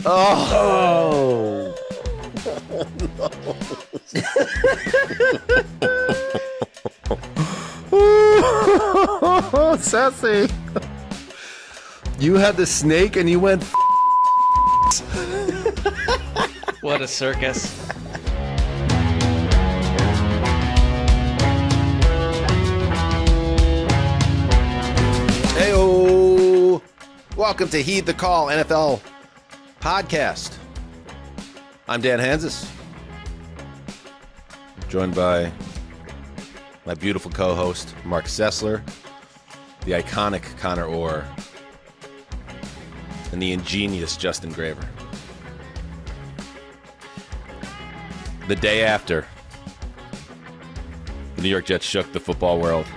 Oh. Oh, Sassy. You had the snake and you went. What a circus. Heyo. Welcome to Heed the Call NFL podcast. I'm Dan Hanzus, joined by my beautiful co-host, Marc Sessler, the iconic Conor Orr, and the ingenious Justin Graver. The day after the New York Jets shook the football world,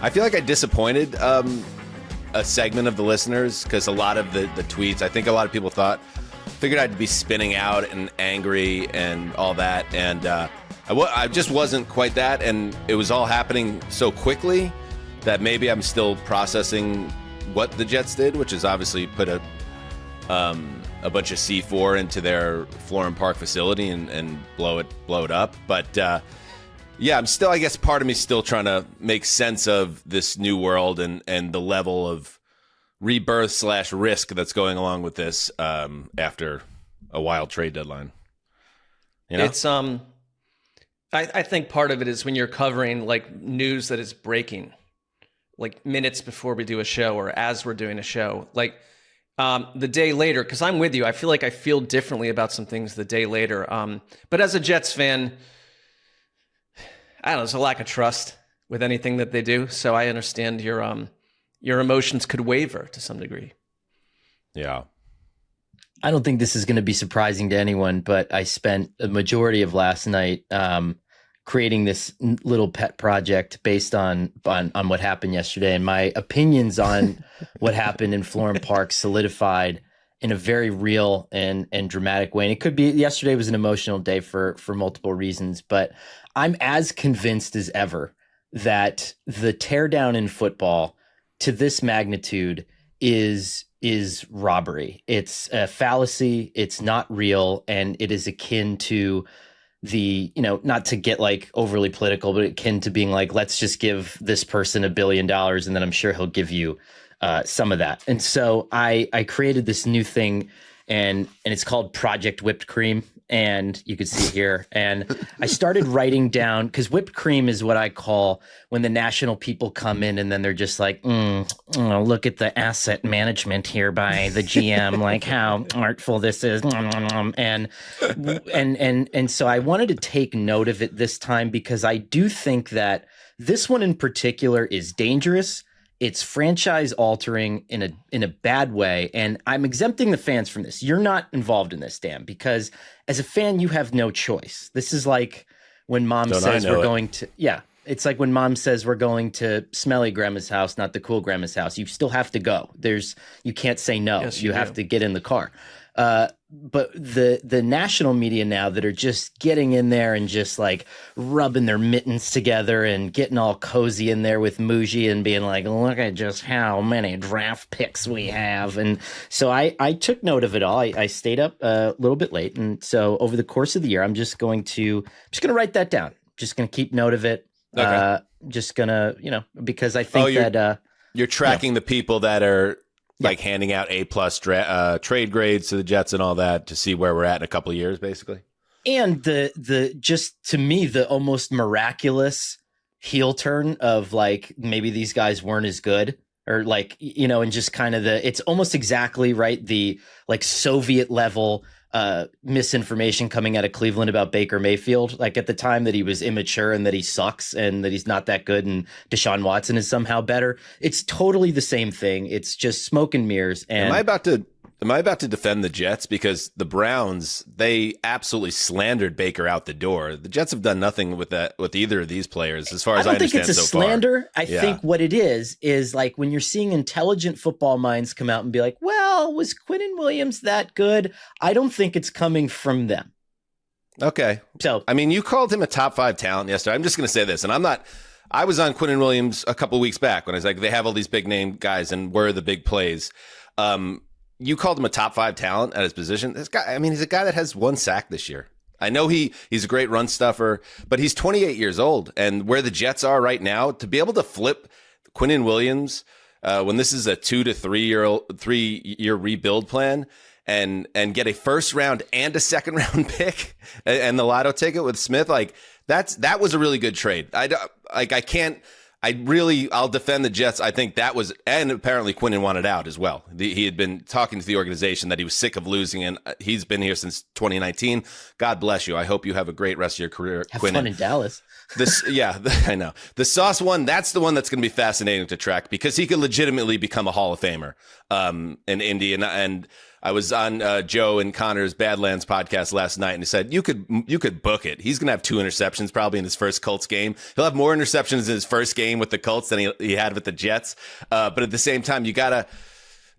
I feel like I disappointed a segment of the listeners because a lot of the tweets, I think a lot of people figured I'd be spinning out and angry and all that, and I just wasn't quite that, and it was all happening so quickly that maybe I'm still processing what the Jets did, which is obviously put a bunch of C4 into their Florham Park facility and blow it up. But yeah, I'm still, I guess part of me still trying to make sense of this new world and the level of rebirth / risk that's going along with this after a wild trade deadline. You know? It's I think part of it is when you're covering like news that is breaking, like minutes before we do a show or as we're doing a show, like the day later, because I'm with you. I feel like I feel differently about some things the day later. But as a Jets fan, I don't know, there's a lack of trust with anything that they do. So I understand your emotions could waver to some degree. Yeah. I don't think this is going to be surprising to anyone, but I spent a majority of last night creating this little pet project based on what happened yesterday. And my opinions on what happened in Florham Park solidified in a very real and dramatic way. And it could be yesterday was an emotional day for multiple reasons, but I'm as convinced as ever that the teardown in football to this magnitude is robbery. It's a fallacy. It's not real. And it is akin to the, not to get like overly political, but akin to being like, let's just give this person $1 billion and then I'm sure he'll give you some of that. And so I created this new thing and it's called Project Whipped Cream. And you could see here. And I started writing down, because whipped cream is what I call when the national people come in and then they're just like, look at the asset management here by the GM, like how artful this is. And so I wanted to take note of it this time because I do think that this one in particular is dangerous. It's franchise altering in a bad way. And I'm exempting the fans from this. You're not involved in this, Dan, because as a fan, you have no choice. This is like when mom says we're going to, it's like when mom says we're going to smelly grandma's house, not the cool grandma's house. You still have to go. You can't say no. Yes, you have to get in the car. But the national media now that are just getting in there and just like rubbing their mittens together and getting all cozy in there with Muji and being like, look at just how many draft picks we have. And so I took note of it all. I stayed up a little bit late. And so over the course of the year, I'm just going to write that down. Just going to keep note of it. Okay. Just going to, because I think you're tracking the people that are like handing out A+ trade grades to the Jets and all that to see where we're at in a couple of years, basically. And the just to me, the almost miraculous heel turn of like, maybe these guys weren't as good or like, and just kind of it's almost exactly right. The like Soviet level misinformation coming out of Cleveland about Baker Mayfield, like at the time that he was immature and that he sucks and that he's not that good and Deshaun Watson is somehow better. It's totally the same thing. It's just smoke and mirrors. And Am I about to defend the Jets? Because the Browns, they absolutely slandered Baker out the door. The Jets have done nothing with either of these players, as far as I understand so far. I don't think it's a slander. I think what it is like when you're seeing intelligent football minds come out and be like, well, was Quinnen Williams that good? I don't think it's coming from them. Okay. So, I mean, you called him a top 5 talent yesterday. I'm just going to say this, and I was on Quinnen Williams a couple of weeks back when I was like, they have all these big name guys and where are the big plays? you called him a top 5 talent at his position. This guy, I mean, he's a guy that has 1 sack this year. I know he's a great run stuffer, but he's 28 years old. And where the Jets are right now, to be able to flip Quinnen Williams when this is a 2 to 3 year rebuild plan, and get a first round and a second round pick and the lotto ticket with Smith, like that was a really good trade. I'll defend the Jets. I think that was, and apparently Quinnen wanted out as well. He had been talking to the organization that he was sick of losing, and he's been here since 2019. God bless you. I hope you have a great rest of your career, Have Quinnen. fun in Dallas. I know. The Sauce one, that's the one that's going to be fascinating to track because he could legitimately become a Hall of Famer in Indy. And I was on Joe and Connor's Badlands podcast last night, and he said you could book it. He's going to have 2 interceptions probably in his first Colts game. He'll have more interceptions in his first game with the Colts than he had with the Jets. But at the same time, you got to,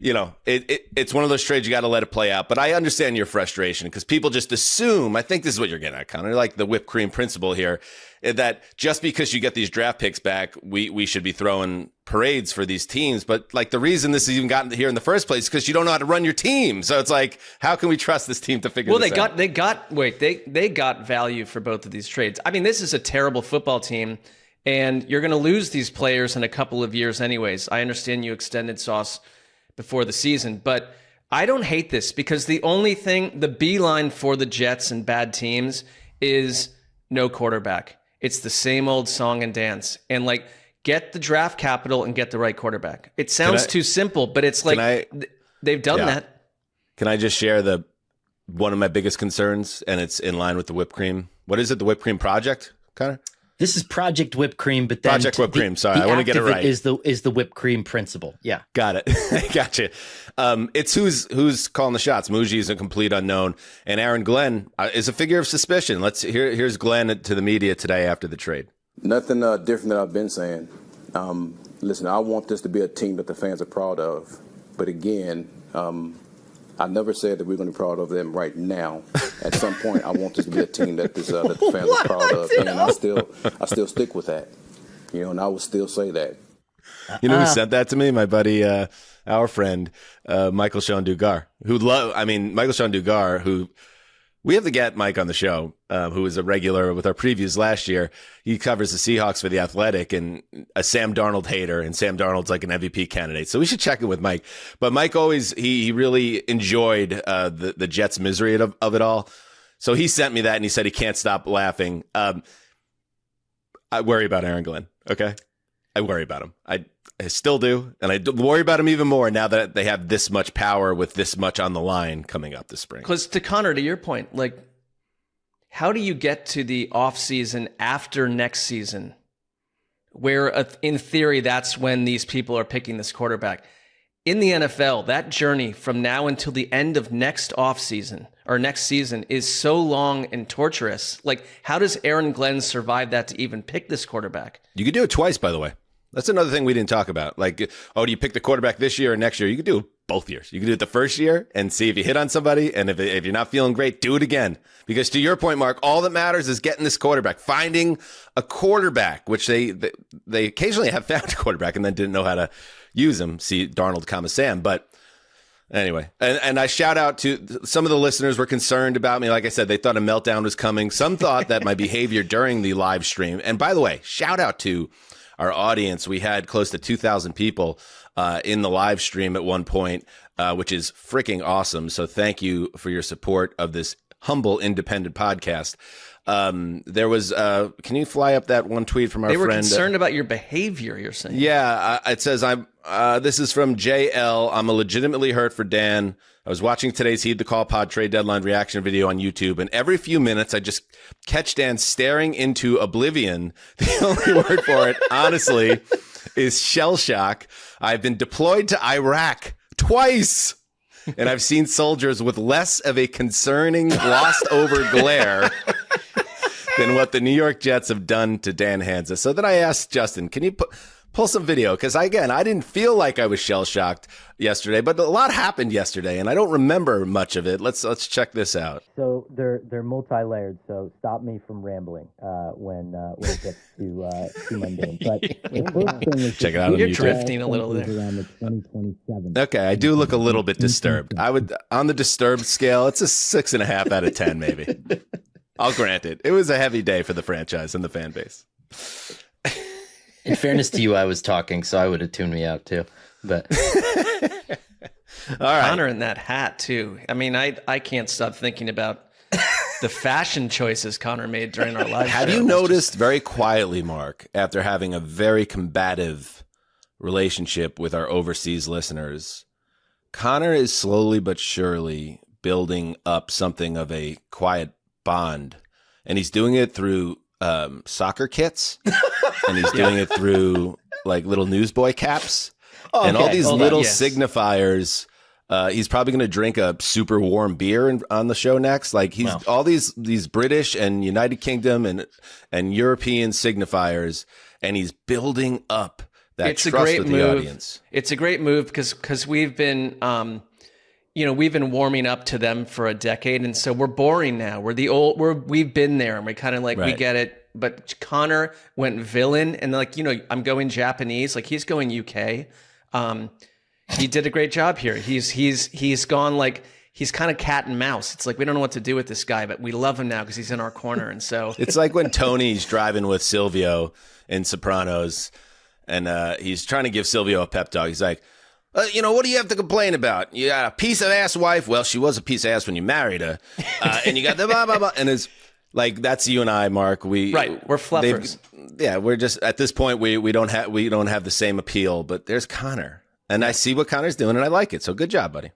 it's one of those trades you got to let it play out. But I understand your frustration because people just assume, I think this is what you're getting at, Connor, like the whipped cream principle here, that just because you get these draft picks back, we should be throwing parades for these teams. But like the reason this has even gotten here in the first place is because you don't know how to run your team. So it's like, how can we trust this team to figure this out? They got value for both of these trades. I mean, this is a terrible football team, and you're going to lose these players in a couple of years anyways. I understand you extended Sauce before the season, but I don't hate this because the only thing, the beeline for the Jets and bad teams is no quarterback. It's the same old song and dance. And like, get the draft capital and get the right quarterback. It sounds too simple, but it's like they've done that. Can I just share one of my biggest concerns, and it's in line with the whipped cream? What is it? The whipped cream project, Connor? This is Project Whipped Cream, but then Project Whipped Cream. Sorry, I want to get it right. Is the whipped cream principle? Yeah, got it. Gotcha. It's who's calling the shots. Muji is a complete unknown, and Aaron Glenn is a figure of suspicion. Here's Glenn to the media today after the trade. Nothing different than I've been saying. Listen, I want this to be a team that the fans are proud of, but again, I never said that we're going to be proud of them right now. At some point, I want this to be a team that the fans are proud of, and I still stick with that. And I will still say that. You know who sent that to me? My buddy, our friend, Michael Sean Dugar, Michael Sean Dugar, who we have to get Mike on the show, who was a regular with our previews last year. He covers the Seahawks for The Athletic and a Sam Darnold hater, and Sam Darnold's like an MVP candidate. So we should check in with Mike. But Mike always, he really enjoyed the Jets' misery of it all. So he sent me that, and he said he can't stop laughing. I worry about Aaron Glenn, okay? I worry about him. I still do, and I worry about him even more now that they have this much power with this much on the line coming up this spring. Because to Connor, to your point, like, how do you get to the offseason after next season where, in theory, that's when these people are picking this quarterback? In the NFL, that journey from now until the end of next offseason or next season is so long and torturous. Like, how does Aaron Glenn survive that to even pick this quarterback? You could do it twice, by the way. That's another thing we didn't talk about. Like, do you pick the quarterback this year or next year? You could do it both years. You could do it the first year and see if you hit on somebody. And if you're not feeling great, do it again. Because to your point, Mark, all that matters is getting this quarterback, finding a quarterback, which they occasionally have found a quarterback and then didn't know how to use him. See Darnold, Sam. But anyway, and I shout out to some of the listeners were concerned about me. Like I said, they thought a meltdown was coming. Some thought that my behavior during the live stream. And by the way, shout out to our audience. We had close to 2,000 people in the live stream at one point, which is freaking awesome. So thank you for your support of this humble independent podcast. There was, can you fly up that one tweet from our friend? They were concerned about your behavior, you're saying. Yeah, it says, this is from JL. I'm legitimately hurt for Dan. I was watching today's Heed the Call Pod trade deadline reaction video on YouTube, and every few minutes I just catch Dan staring into oblivion. The only word for it, honestly, is shell shock. I've been deployed to Iraq twice, and I've seen soldiers with less of a concerning glossed over glare than what the New York Jets have done to Dan Hanzus. So then I asked Justin, can you pull some video, because I didn't feel like I was shell shocked yesterday, but a lot happened yesterday, and I don't remember much of it. Let's check this out. So they're multi-layered. So stop me from rambling when it gets too mundane. But the first thing is Check it out on You're YouTube. drifting a little there. around the 2027. Okay, I do look a little bit disturbed. I would, on the disturbed scale, it's a 6.5 out of 10, maybe. I'll grant it. It was a heavy day for the franchise and the fan base. In fairness to you, I was talking, so I would have tuned me out too. But All right. Conor in that hat too. I mean, I can't stop thinking about the fashion choices Conor made during our live Have show. you It was noticed very quietly, Mark, after having a very combative relationship with our overseas listeners, Conor is slowly but surely building up something of a quiet bond, and he's doing it through soccer kits, and he's doing it through like little newsboy caps, and all these little signifiers. He's probably going to drink a super warm beer on the show next. Like he's all these British and United Kingdom and European signifiers, and he's building up that trust with the audience. It's a great move because we've been we've been warming up to them for a decade, and so we're boring now. We've been there, and we kind of like we get it. But Conor went villain, and like I'm going Japanese, like he's going UK. He did a great job here. He's gone like he's kind of cat and mouse. It's like we don't know what to do with this guy, but we love him now because he's in our corner. And so it's like when Tony's driving with Silvio in Sopranos, and he's trying to give Silvio a pep talk. He's like, what do you have to complain about? You got a piece of ass wife. Well, she was a piece of ass when you married her, and you got the blah blah blah. And it's like that's you and I, Mark. We're fluffers. Yeah, we're just at this point we don't have the same appeal. But there's Conor. And I see what Conor's doing, and I like it. So good job, buddy.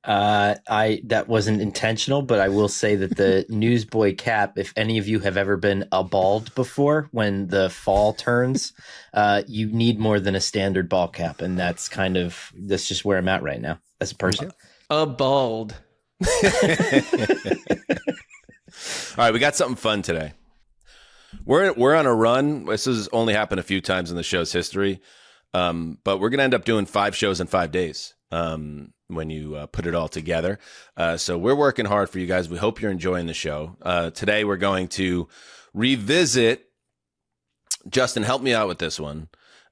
That wasn't intentional, but I will say that the newsboy cap, if any of you have ever been bald before, when the fall turns, you need more than a standard ball cap. And that's just where I'm at right now as a person. A bald. All right, we got something fun today. We're on a run. This has only happened a few times in the show's history. But we're going to end up doing 5 shows in 5 days when you put it all together. So we're working hard for you guys. We hope you're enjoying the show. Today we're going to revisit, Justin, help me out with this one.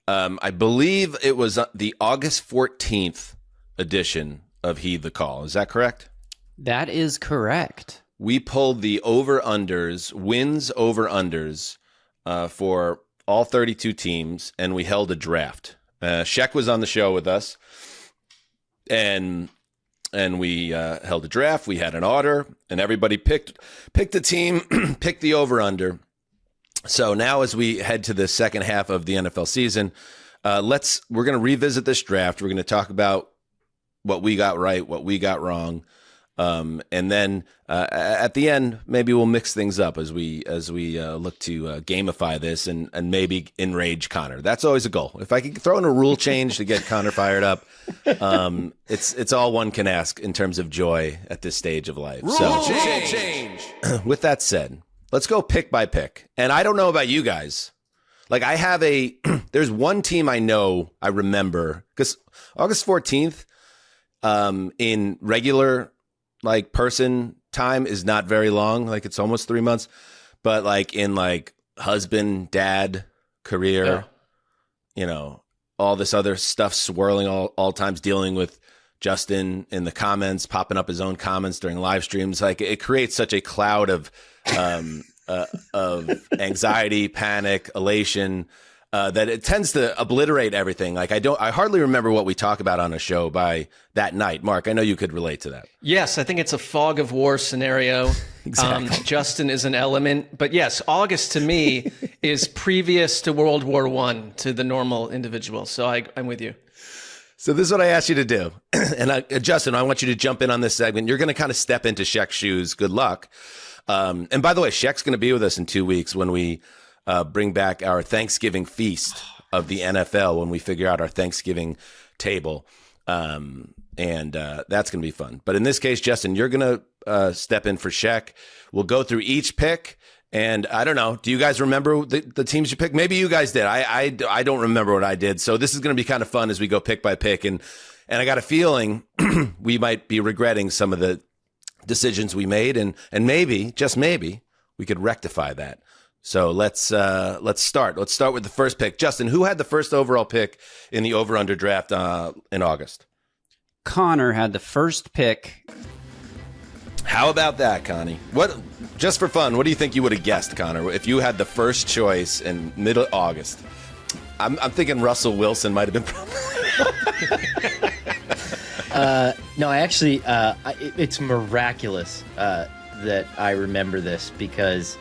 I believe it was the August 14th edition of Heed the Call. Is that correct? That is correct. We pulled the over-unders, wins over-unders for all 32 teams, and we held a draft. Sheck was on the show with us, and we held a draft. We had an order, and everybody picked a team, picked the over-under. So now as we head to the second half of the NFL season, we're going to revisit this draft. We're going to talk about what we got right, what we got wrong. And then at the end, maybe we'll mix things up as we look to gamify this and maybe enrage Conor. That's always a goal. If I could throw in a rule change to get Conor fired up, it's all one can ask in terms of joy at this stage of life. Rule change. With that said, let's go pick by pick. And I don't know about you guys. Like I have there's one team I remember because August 14th in regular like person time is not very long. Like it's almost 3 months, but like in like husband, dad, career, all this other stuff swirling all times, dealing with Justin in the comments, popping up his own comments during live streams. Like it creates such a cloud of anxiety, panic, elation, that it tends to obliterate everything. Like I hardly remember what we talk about on a show by that night. Mark, I know you could relate to that. Yes, I think it's a fog of war scenario. Exactly. Justin is an element, but yes, August to me is previous to World War I to the normal individual. So I'm with you. So this is what I asked you to do. And Justin, I want you to jump in on this segment. You're going to kind of step into Sheck's shoes. Good luck. And by the way, Sheck's going to be with us in 2 weeks when we bring back our Thanksgiving feast of the NFL, when we figure out our Thanksgiving table. And that's going to be fun. But in this case, Justin, you're going to step in for Sheck. We'll go through each pick, And I don't know. Do you guys remember the teams you picked? Maybe you guys did. I don't remember what I did. So this is going to be kind of fun as we go pick by pick. And I got a feeling we might be regretting some of the decisions we made. And maybe, just maybe, we could rectify that. So let's start. Let's start with the first pick. Justin, who had the first overall pick in the over-under draft in August? Connor had the first pick. How about that, Connie? Just for fun, what do you think you would have guessed, Connor, if you had the first choice in middle August? I'm thinking Russell Wilson might have been. No, I actually, it's miraculous that I remember this because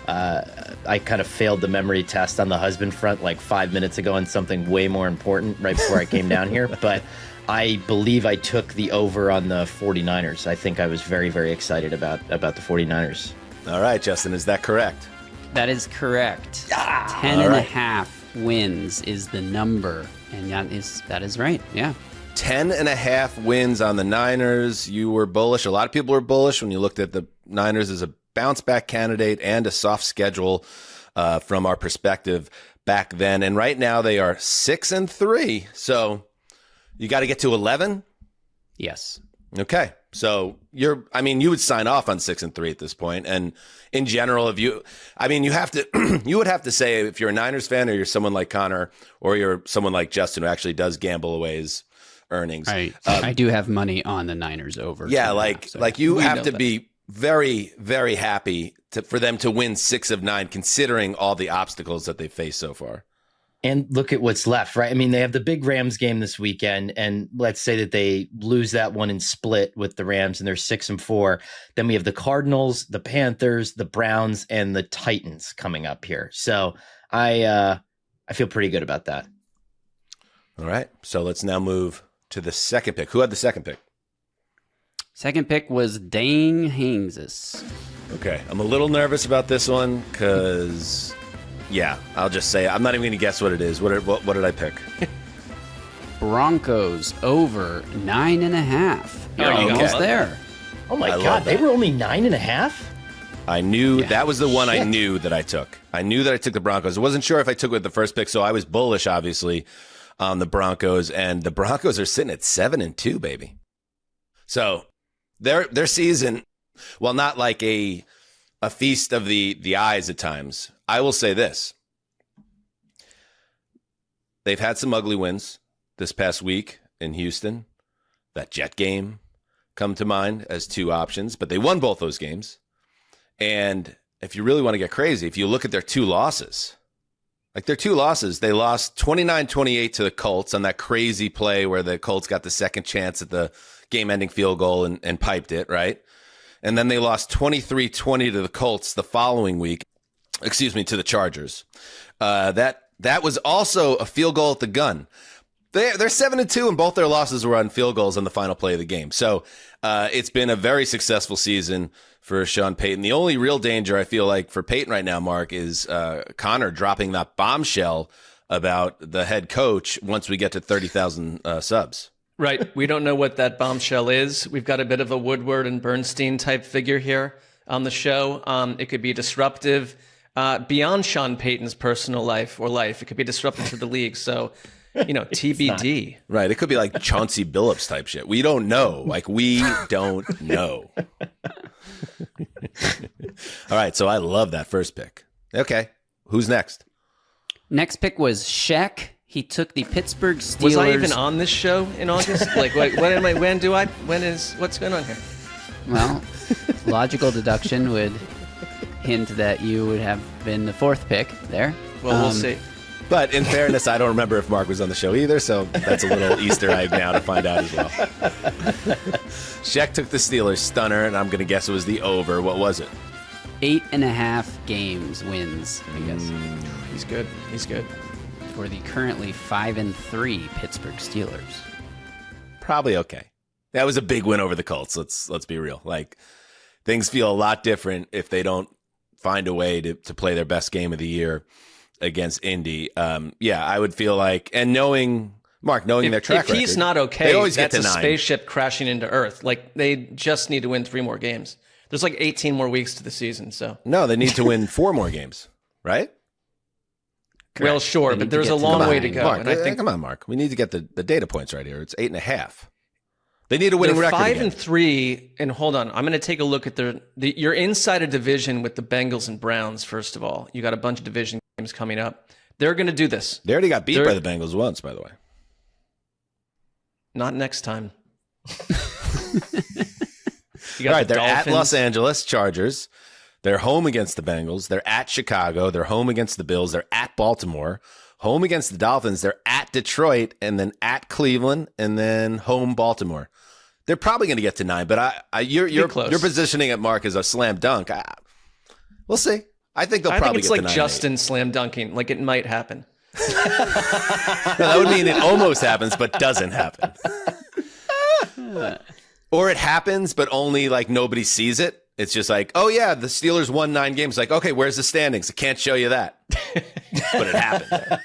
I kind of failed the memory test on the husband front like 5 minutes ago on something way more important right before I came down here. But I believe I took the over on the 49ers. I think I was very, very excited about the 49ers. All right, Justin, is that correct? That is correct. 10 and a half wins is the number. And that is right. Yeah. 10 and a half wins on the Niners. You were bullish. A lot of people were bullish when you looked at the Niners as a bounce back candidate and a soft schedule from our perspective back then. And right now they are 6-3. So you got to get to 11. Yes. Okay. So you would sign off on 6-3 at this point. And in general, you have to, you would have to say if you're a Niners fan or you're someone like Connor or you're someone like Justin who actually does gamble away his earnings. I do have money on the Niners over. Yeah. You have to be very, very happy for them to win 6 of 9, considering all the obstacles that they've faced so far. And look at what's left, right? I mean, they have the big Rams game this weekend, and let's say that they lose that one and split with the Rams, and they're 6-4. Then we have the Cardinals, the Panthers, the Browns, and the Titans coming up here. So I feel pretty good about that. All right. So let's now move to the second pick. Who had the second pick? Second pick was Dane Hanzus. Okay. I'm a little nervous about this one because... yeah, I'll just say I'm not even going to guess what it is. What did I pick? Broncos over 9.5. You're almost there. Oh my God, they were only 9.5? I knew that was the one I knew that I took. I knew that I took the Broncos. I wasn't sure if I took it with the first pick, so I was bullish, obviously, on the Broncos. And the Broncos are sitting at 7-2, baby. So their season, while not like a feast of the eyes at times, I will say this. They've had some ugly wins this past week in Houston. That Jet game come to mind as 2 options, but they won both those games. And if you really want to get crazy, if you look at their 2 losses, they lost 29-28 to the Colts on that crazy play where the Colts got the second chance at the game-ending field goal and piped it, right? And then they lost 23-20 to the Colts the following week. To the Chargers. That was also a field goal at the gun. They're 7-2, and both their losses were on field goals on the final play of the game. So it's been a very successful season for Sean Payton. The only real danger I feel like for Payton right now, Mark, is Connor dropping that bombshell about the head coach once we get to 30,000 subs. Right. We don't know what that bombshell is. We've got a bit of a Woodward and Bernstein type figure here on the show. It could be disruptive. Beyond Sean Payton's personal life or life, it could be disruptive to the league. So, TBD. Right. It could be like Chauncey Billups type shit. We don't know. We don't know. All right. So I love that first pick. Okay. Who's next? Next pick was Shaq. He took the Pittsburgh Steelers. Was I even on this show in August? What's going on here? Well, logical deduction would hint that you would have been the 4th pick there. Well, we'll see. But in fairness, I don't remember if Mark was on the show either, so that's a little Easter egg now to find out as well. Shaq took the Steelers stunner, and I'm going to guess it was the over. What was it? 8.5 wins, I guess. He's good. For the currently 5-3 Pittsburgh Steelers. Probably okay. That was a big win over the Colts. Let's be real. Things feel a lot different if they don't find a way to play their best game of the year against Indy. I would feel like, and knowing their track record. If he's not okay, they always that's get to a 9. spaceship crashing into Earth. They just need to win 3 more games. There's like 18 more weeks to the season, so. No, they need to win 4 more games, right? Well, sure, but there's a long way to go. Mark, And I think come on, Mark. We need to get the data points right here. It's 8.5. They need a winning they're record. 5 again. and 3, and hold on, I'm going to take a look at you're inside a division with the Bengals and Browns. First of all, you got a bunch of division games coming up. They're going to do this. They already got beat by the Bengals once, by the way. Not next time. All right, they're at Los Angeles Chargers. They're home against the Bengals. They're at Chicago. They're home against the Bills. They're at Baltimore. Home against the Dolphins. They're at Detroit, and then at Cleveland, and then home Baltimore. They're probably going to get to 9, but you're positioning it, Mark, as a slam dunk. We'll see. I think they'll probably get to 9. I think it's like Justin slam dunking. Like it might happen. No, that would mean it almost happens, but doesn't happen. Or it happens, but only like nobody sees it. It's just like, oh yeah, the Steelers won 9 games. Like, okay, where's the standings? I can't show you that. But it happened.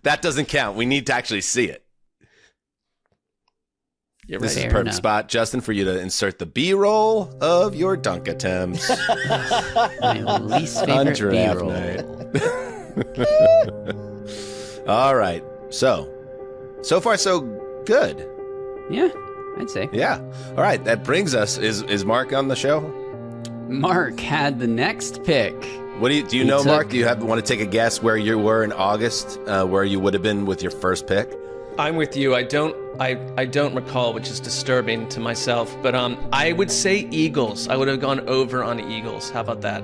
That doesn't count. We need to actually see it. This is a perfect spot, Justin, for you to insert the B-roll of your dunk attempts. My least favorite B-roll. All right. So far so good. Yeah, I'd say. Yeah. All right. That brings us. Is Mark on the show? Mark had the next pick. What do you know, Mark? Do you want to take a guess where you were in August, where you would have been with your first pick? I'm with you. I don't recall, which is disturbing to myself. But I would say Eagles. I would have gone over on Eagles. How about that?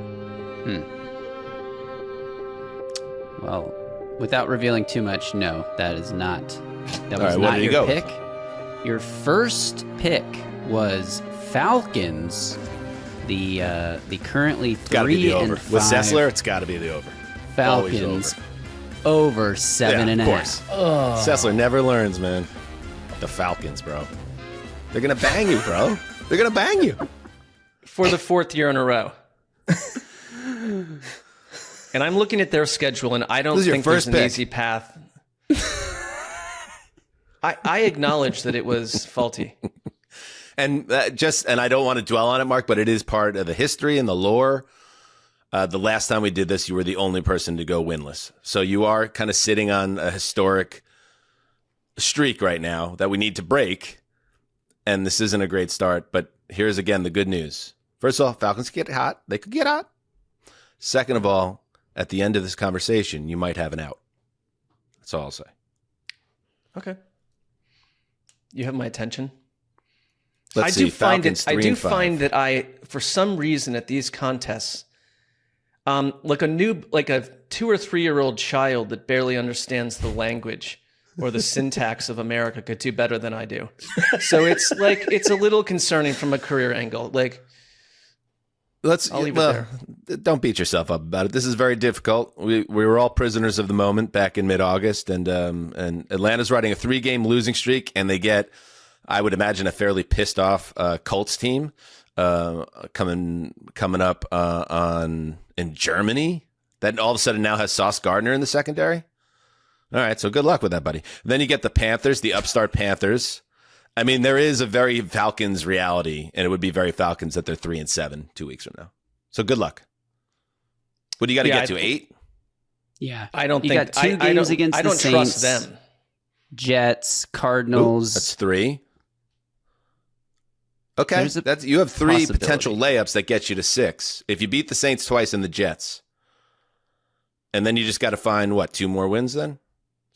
Well, without revealing too much, no, that is not. That was right, not your go pick. Your first pick was Falcons. The currently 3 and 5 with Sessler. It's got to be the over. Falcons over 7.5. Of course. Sessler never learns, man. The Falcons, bro. They're gonna bang you, bro. They're gonna bang you for the 4th year in a row. And I'm looking at their schedule, and I don't think there's an easy path. I acknowledge that it was faulty. And I don't want to dwell on it, Mark, but it is part of the history and the lore. The last time we did this, you were the only person to go winless. So you are kind of sitting on a historic streak right now that we need to break. And this isn't a great start, but here's again the good news. First of all, Falcons get hot. They could get hot. Second of all, at the end of this conversation, you might have an out. That's all I'll say. Okay. You have my attention. I do find that for some reason at these contests, like a 2 or 3 year old child that barely understands the language or the syntax of America could do better than I do. So it's a little concerning from a career angle. Like, I'll leave it there. Don't beat yourself up about it. This is very difficult. We were all prisoners of the moment back in mid-August, and Atlanta's riding a 3-game losing streak, and they get, I would imagine, a fairly pissed off Colts team coming up in Germany that all of a sudden now has Sauce Gardner in the secondary. All right, so good luck with that, buddy. Then you get the Panthers, the upstart Panthers. I mean, there is a very Falcons reality, and it would be very Falcons that they're 3-7 2 weeks from now. So good luck. What do you got to get to, 8? Yeah, I don't think got 2 games against the Saints. I don't trust them. Jets, Cardinals. That's 3. Okay, you have 3 potential layups that get you to 6. If you beat the Saints twice and the Jets, and then you just got to find 2 more wins then.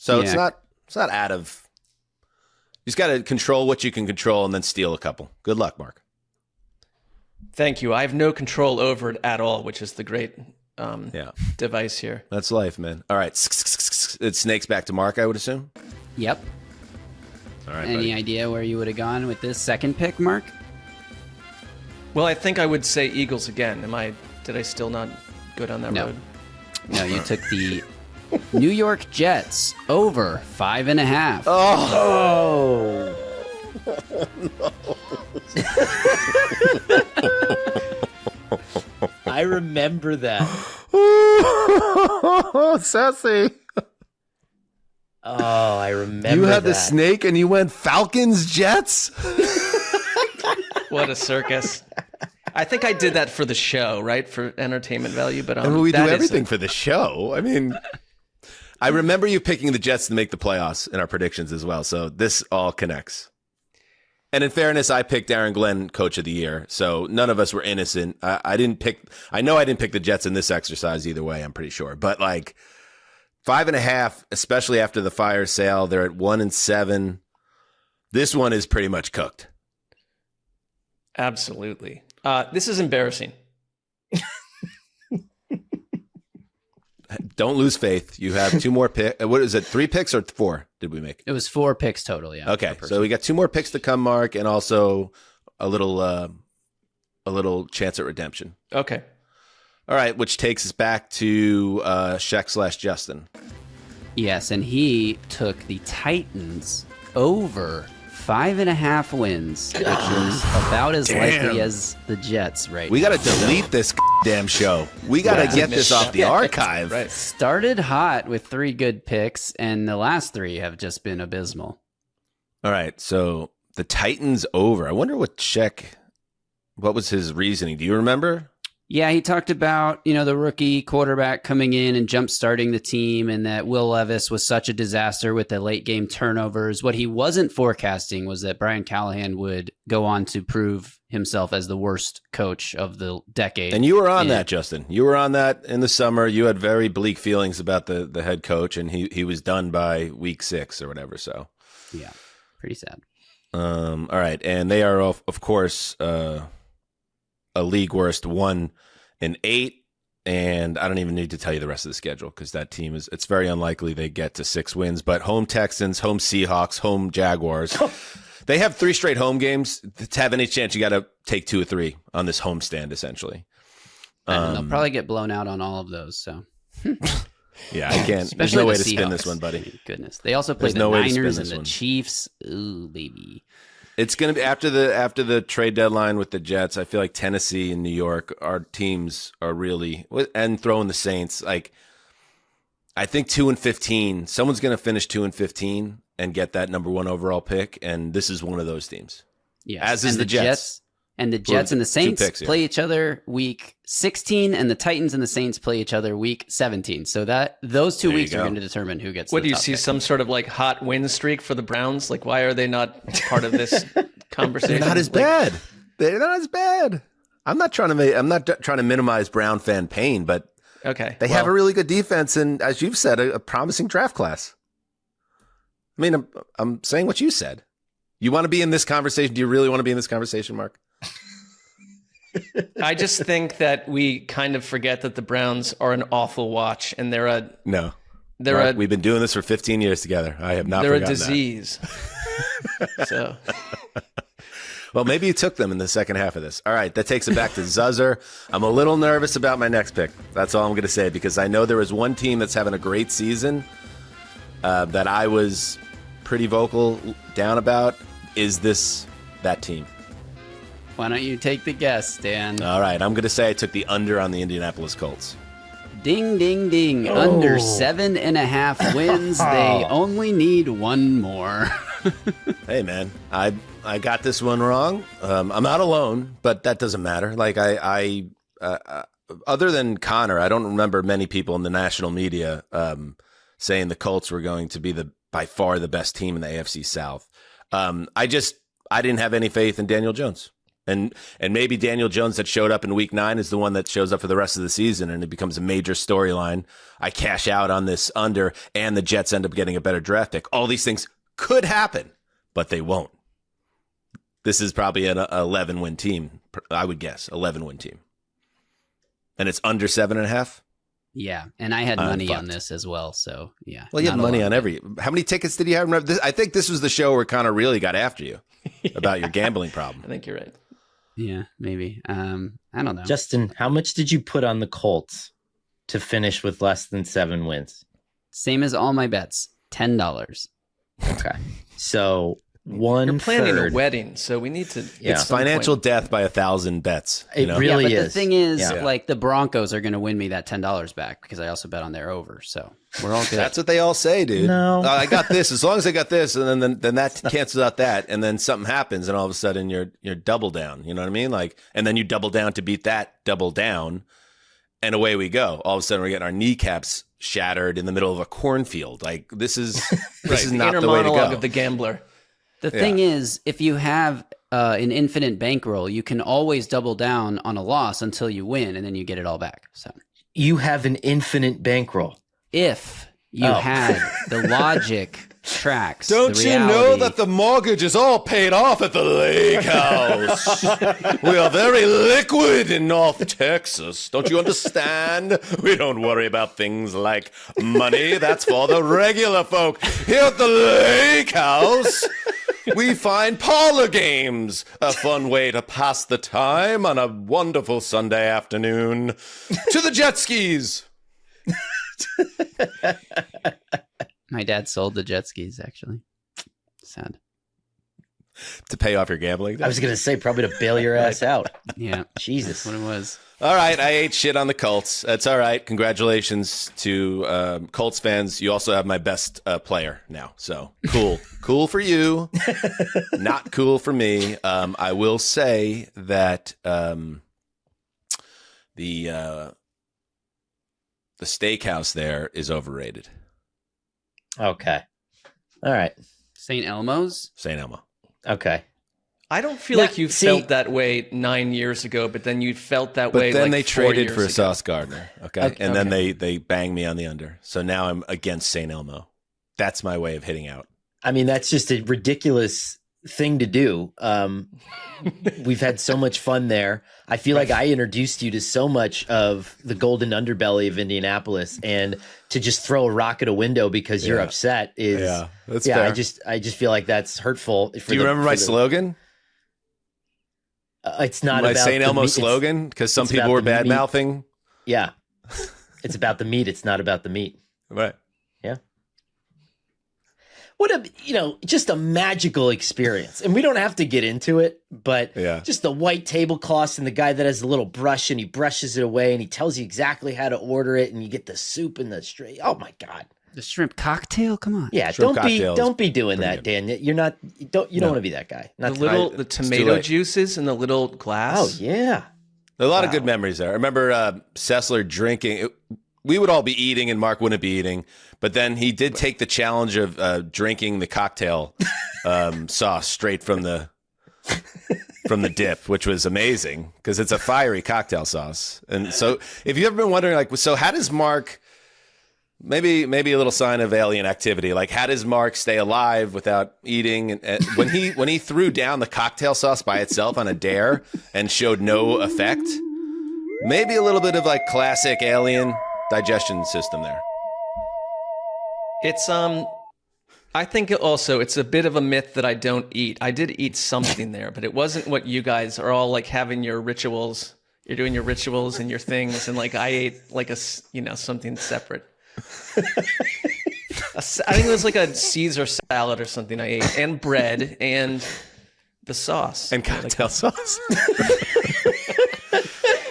So it's not out of. You just got to control what you can control and then steal a couple. Good luck, Mark. Thank you. I have no control over it at all, which is the great device here. That's life, man. All right, it snakes back to Mark, I would assume. Yep. All right. Any idea where you would have gone with this second pick, Mark? Well, I think I would say Eagles again. Did I still not go down that road? No, you took the New York Jets over 5.5. Oh. I remember that. Sassy. Oh, I remember You had that. the snake and you went Falcons Jets? What a circus. I think I did that for the show, right? For entertainment value. But I mean, we do that everything isn't- for the show. I mean, I remember you picking the Jets to make the playoffs in our predictions as well. So this all connects. And in fairness, I picked Aaron Glenn Coach of the Year. So none of us were innocent. I didn't pick the Jets in this exercise either way, I'm pretty sure. But like 5.5, especially after the fire sale, they're at 1-7. This one is pretty much cooked. Absolutely. This is embarrassing. Don't lose faith. You have 2 more picks. What is it? 3 picks or 4 did we make? It was 4 picks total, yeah. Okay, so we got 2 more picks to come, Mark, and also a little chance at redemption. Okay. All right, which takes us back to Sheck/Justin. Yes, and he took the Titans over 5.5 wins, which is about as likely as the Jets right We now. got to delete this damn show. We got to get this off the archive. Right. Started hot with 3 good picks, and the last 3 have just been abysmal. All right, so the Titans over. I wonder what was his reasoning? Do you remember? Yeah, he talked about, the rookie quarterback coming in and jump-starting the team, and that Will Levis was such a disaster with the late-game turnovers. What he wasn't forecasting was that Brian Callahan would go on to prove himself as the worst coach of the decade. And you were on that, Justin. You were on that in the summer. You had very bleak feelings about the head coach, and he was done by week 6 or whatever. So, yeah, pretty sad. All right, and they are of course a league worst 1-8, and I don't even need to tell you the rest of the schedule because that team it's very unlikely they get to 6 wins. But home Texans, home Seahawks, home Jaguars. They have 3 straight home games. To have any chance, you got to take 2 or 3 on this homestand, essentially. And they'll probably get blown out on all of those. So yeah, I can't. There's especially no way the to spin Seahawks. this one, buddy. I mean, goodness, they also play There's the no way to spin Niners this and the one. Chiefs. Ooh, baby. It's going to be after the trade deadline with the Jets. I feel like Tennessee and New York, our teams are really, and throwing the Saints. Like, I think 2-15. Someone's going to finish 2-15 and get that number 1 overall pick, and this is one of those teams. Yes. As is And the Jets. And the Jets and the 2 Saints picks here. play each other week 16, and the Titans and the Saints play each other week 17. So those 2 There you weeks are go. going to determine who gets What the do you top see? pick. Some sort of like hot win streak for the Browns? Like, why are they not part of this conversation? They're not as Like, bad. They're not as bad. I'm not trying to minimize Brown fan pain, but Okay. they have a really good defense and, as you've said, a promising draft class. I mean, I'm saying what you said. You want to be in this conversation? Do you really want to be in this conversation, Mark? I just think that we kind of forget that the Browns are an awful watch, and they're No. They're Mark, a we've been doing this for 15 years together. I have not they're a forgotten disease. So that. Well, maybe you took them in the second half of this. All right, that takes it back to Zuzzer. I'm a little nervous about my next pick. That's all I'm going to say, because I know there is one team that's having a great season that I was pretty vocal down about. Is this that team? Why don't you take the guess, Dan? All right, I'm going to say I took the under on the Indianapolis Colts. Ding, ding, ding. Under 7.5 wins. They only need 1 more. Hey, man, I got this one wrong. I'm not alone, but that doesn't matter. Like I other than Connor, I don't remember many people in the national media saying the Colts were going to be by far the best team in the AFC South. I didn't have any faith in Daniel Jones. And maybe Daniel Jones that showed up in week 9 is the one that shows up for the rest of the season, and it becomes a major storyline. I cash out on this under, and the Jets end up getting a better draft pick. All these things could happen, but they won't. This is probably an 11-win team, I would guess, 11-win team. And it's under 7.5? Yeah, and I had I'm money fucked. on this as well, so yeah. Well, you have not a money lot on of it. How many tickets did you have? I think this was the show where Connor really got after you about your gambling problem. I think you're right. Yeah, maybe. I don't know. Justin, how much did you put on the Colts to finish with less than 7 wins? Same as all my bets, $10. Okay. So You're planning a 1/3. wedding, so we need to. Yeah. It's financial death by 1,000 bets. You It know? really but is. the thing is, Yeah. like the Broncos are going to win me that $10 back because I also bet on their over. So we're all good. That's what they all say, dude. No. I got this. As long as I got this, and then that cancels out that, and then something happens, and all of a sudden you're double down. You know what I mean? Like, and then you double down to beat that double down, and away we go. All of a sudden we're getting our kneecaps shattered in the middle of a cornfield. Like this is The not inner the way to monologue go. of the gambler. The thing is, if you have an infinite bankroll, you can always double down on a loss until you win, and then you get it all back. So You have an infinite bankroll. if you had the logic tracks, Don't the you know reality- that the mortgage is all paid off at the lake house? We are very liquid in North Texas. Don't you understand? We don't worry about things like money. That's for the regular folk. Here at the lake house, we find parlor games, a fun way to pass the time on a wonderful Sunday afternoon. To the jet skis. My dad sold the jet skis, actually. Sad. To pay off your gambling. I was going to say probably to bail your ass out. Yeah, Jesus. that's what it was. All right, I ate shit on the Colts. That's all right. Congratulations to Colts fans. You also have my best player now. So cool. Cool for you. Not cool for me. I will say that the steakhouse there is overrated. Okay. All right. St. Elmo's? St. Elmo. Okay. I don't feel Now, like you see- felt that way 9 years ago, but then you felt that But way. then like they 4 traded years for ago. Sauce Gardner. Okay. Okay, And then okay. they banged me on the under. So now I'm against St. Elmo. That's my way of hitting out. I mean, that's just a ridiculous thing to do. We've had so much fun there. I feel like I introduced you to so much of the golden underbelly of Indianapolis, and to just throw a rock at a window because you're Yeah. upset is That's yeah. fair. I just feel like that's hurtful. Do you remember my slogan? It's not My about St. the Elmo meat, it's- slogan? Because some it's people about were the bad meat. mouthing. Yeah, it's about the meat. It's not about the meat. Right. What just a magical experience. And we don't have to get into it, but Yeah. just the white tablecloths and the guy that has the little brush and he brushes it away and he tells you exactly how to order it and you get the soup and the straight. Oh my God. The shrimp cocktail? Come on. Yeah, Shrimp don't be cocktails, doing pretty that, good. Dan. You don't want to be that guy. Not The it's too tomato late. juices in the little glass. Oh yeah. A lot of good memories there. I remember Sessler drinking. We would all be eating and Mark wouldn't be eating. But then he did take the challenge of drinking the cocktail sauce straight from the dip, which was amazing because it's a fiery cocktail sauce. And so if you've ever been wondering, like, so how does Mark, maybe a little sign of alien activity, like how does Mark stay alive without eating? And when he threw down the cocktail sauce by itself on a dare and showed no effect, maybe a little bit of like classic alien digestion system there. It's I think it's a bit of a myth that I don't eat. I did eat something there, but it wasn't what you guys are all like having your rituals. You're doing your rituals and your things, and like I ate like something separate. I think it was like a Caesar salad or something I ate, and bread and the sauce And cocktail sauce.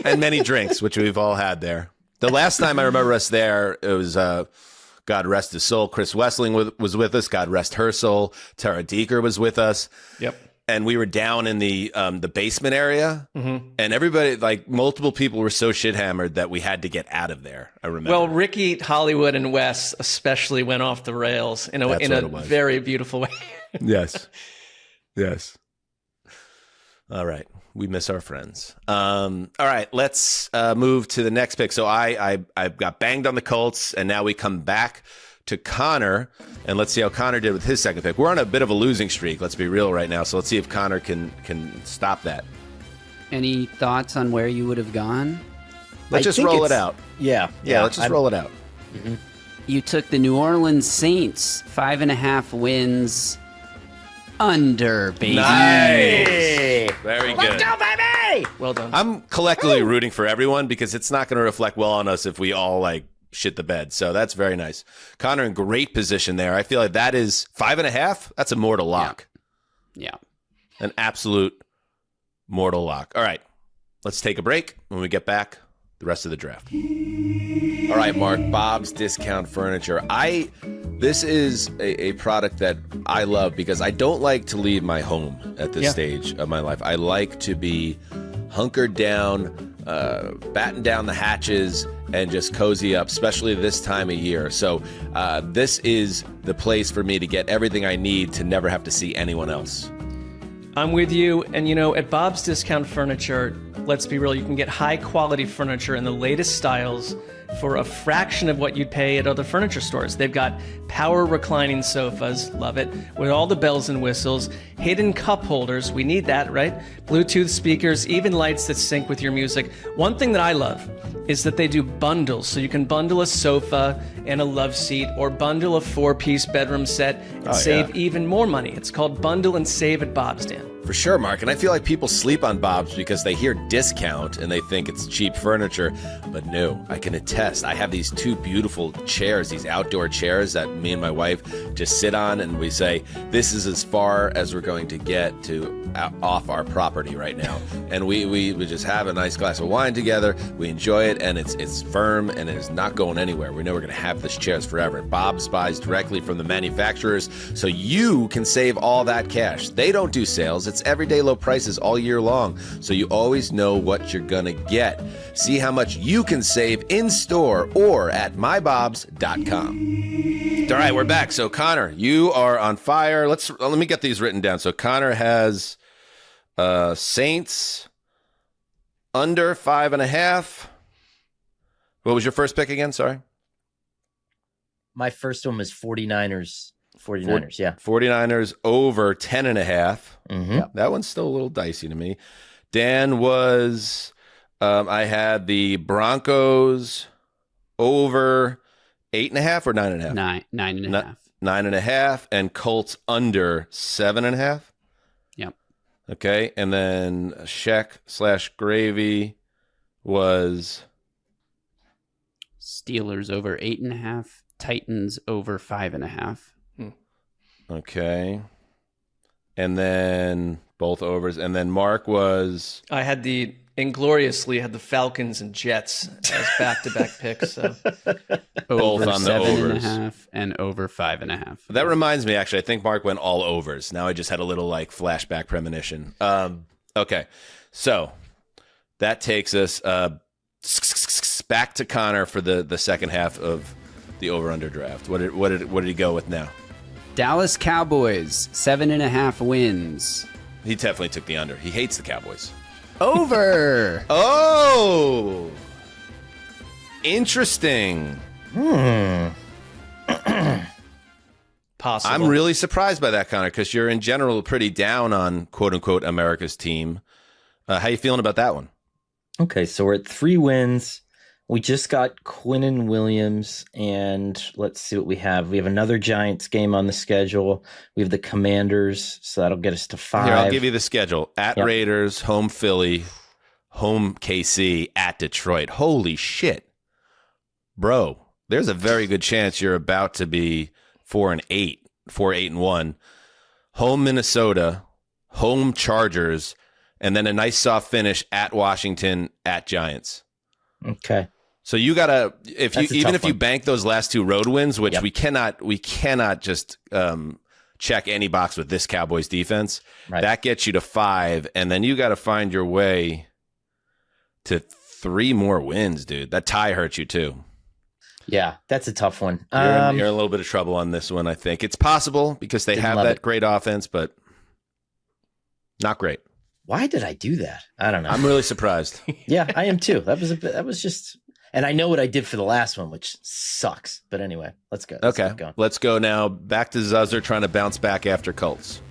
And many drinks, which we've all had there. The last time I remember us there, it was, God rest his soul, Chris Wessling was with us. God rest her soul. Tara Deeker was with us. Yep. And we were down in the basement area. Mm-hmm. And everybody, like multiple people were so shit-hammered that we had to get out of there, I remember. Well, Ricky, Hollywood, and Wes especially went off the rails in a very beautiful way. Yes. Yes. All right. We miss our friends. All right. Let's move to the next pick. So I got banged on the Colts, and now we come back to Connor, and let's see how Connor did with his second pick. We're on a bit of a losing streak. Let's be real right now. So let's see if Connor can stop that. Any thoughts on where you would have gone? Let's just roll it out. Yeah. Yeah, let's just roll it out. You took the New Orleans Saints, 5.5 wins under, baby. Nice. Very good. Let's go, baby! Well done. I'm collectively rooting for everyone because it's not going to reflect well on us if we all like shit the bed. So that's very nice. Connor in great position there. I feel like that is 5.5. That's a mortal lock. Yeah. An absolute mortal lock. All right, let's take a break. When we get back, the rest of the draft. All right, Mark, Bob's Discount Furniture. This is a product that I love because I don't like to leave my home at this stage of my life. I like to be hunkered down, batten down the hatches, and just cozy up, especially this time of year. So this is the place for me to get everything I need to never have to see anyone else. I'm with you. And, at Bob's Discount Furniture, let's be real, you can get high-quality furniture in the latest styles for a fraction of what you'd pay at other furniture stores. They've got power reclining sofas, love it, with all the bells and whistles, hidden cup holders, we need that, right? Bluetooth speakers, even lights that sync with your music. One thing that I love is that they do bundles, so you can bundle a sofa and a love seat, or bundle a 4-piece bedroom set and save even more money. It's called Bundle and Save at Bob's, Dan. For sure, Mark. And I feel like people sleep on Bob's because they hear discount and they think it's cheap furniture. But no, I can attest. I have these 2 beautiful chairs, these outdoor chairs that me and my wife just sit on, and we say, this is as far as we're going to get to off our property right now. And we just have a nice glass of wine together. We enjoy it, and it's firm, and it's not going anywhere. We know we're going to have this chairs forever. Bob's buys directly from the manufacturers, so you can save all that cash. They don't do sales. It's everyday low prices all year long, so you always know what you're gonna get. See how much you can save in store or at mybobs.com. All right, we're back. So Connor, you are on fire. Let me get these written down. So Connor has Saints under 5.5. What was your first pick again? Sorry. My first one was 49ers. 49ers, yeah. 49ers over 10.5. Mm-hmm. Yeah, that one's still a little dicey to me. Dan was, I had the Broncos over 8.5 or 9.5? 9.5. 9.5, and Colts under 7.5. Yep. Okay, and then Sheck/Gravy was Steelers over 8.5. Titans over 5.5. Okay. And then both overs. And then Mark was... I had ingloriously had the Falcons and Jets as back-to-back picks. So. Both Over on the overs. 7.5 and over 5.5. That reminds me, actually, I think Mark went all overs. Now I just had a little flashback premonition. Okay. So that takes us back to Connor for the second half of the over-under draft. What did he go with now? Dallas Cowboys, 7.5 wins. He definitely took the under. He hates the Cowboys. Over. Oh! Interesting. Possible. I'm really surprised by that, Connor, because you're in general pretty down on quote-unquote America's team. How you feeling about that one? Okay, so we're at 3 wins. We just got Quinnen Williams, and let's see what we have. We have another Giants game on the schedule. We have the Commanders, so that'll get us to 5. Here, I'll give you the schedule. At Raiders, home Philly, home KC, at Detroit. Holy shit. Bro, there's a very good chance you're about to be 4-8, 4-8-1. Home Minnesota, home Chargers, and then a nice soft finish at Washington, at Giants. Okay. So you gotta, if you one. bank those last 2 road wins, which we cannot just check any box with this Cowboys defense. Right. That gets you to 5, and then you got to find your way to 3 more wins, dude. That tie hurts you too. Yeah, that's a tough one. You're in a little bit of trouble on this one, I think. It's possible because they have that great offense, but not great. Why did I do that? I don't know. I'm really surprised. Yeah, I am too. That was just, and I know what I did for the last one, which sucks. But anyway, let's go. Let's go now. Back to Zuzzer trying to bounce back after Colts.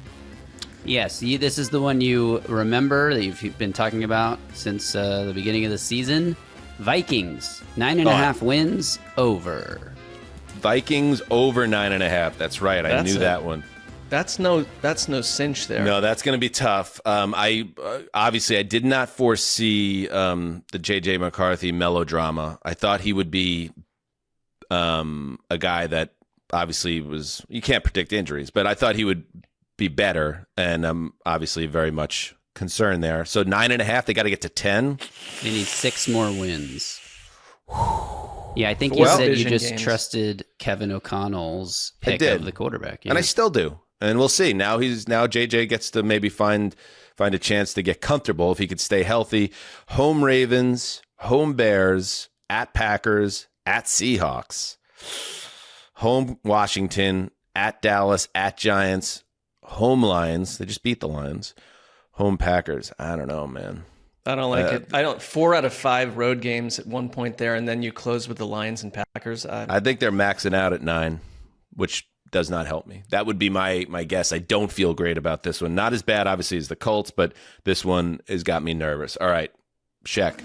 Yes, this is the one you remember that you've been talking about since the beginning of the season. Vikings, 9.5 wins, over. Vikings over 9.5. That's right. I knew that one. That's no cinch there. No, that's going to be tough. I did not foresee the JJ McCarthy melodrama. I thought he would be a guy that obviously was, you can't predict injuries, but I thought he would be better, and I'm obviously very much concerned there. So 9.5, they got to get to 10. They need 6 more wins. Yeah, I think you Well, said you division just games. trusted Kevin O'Connell's I pick did. of the quarterback. And I still do. And we'll see. Now JJ gets to maybe find a chance to get comfortable if he could stay healthy. Home Ravens, home Bears, at Packers, at Seahawks, home Washington, at Dallas, at Giants, home Lions. They just beat the Lions. Home Packers. I don't know, man. I don't like it. 4 out of 5 road games at one point there, and then you close with the Lions and Packers. I think they're maxing out at 9, which does not help me. That would be my guess. I don't feel great about this one. Not as bad, obviously, as the Colts, but this one has got me nervous. All right, Sheck.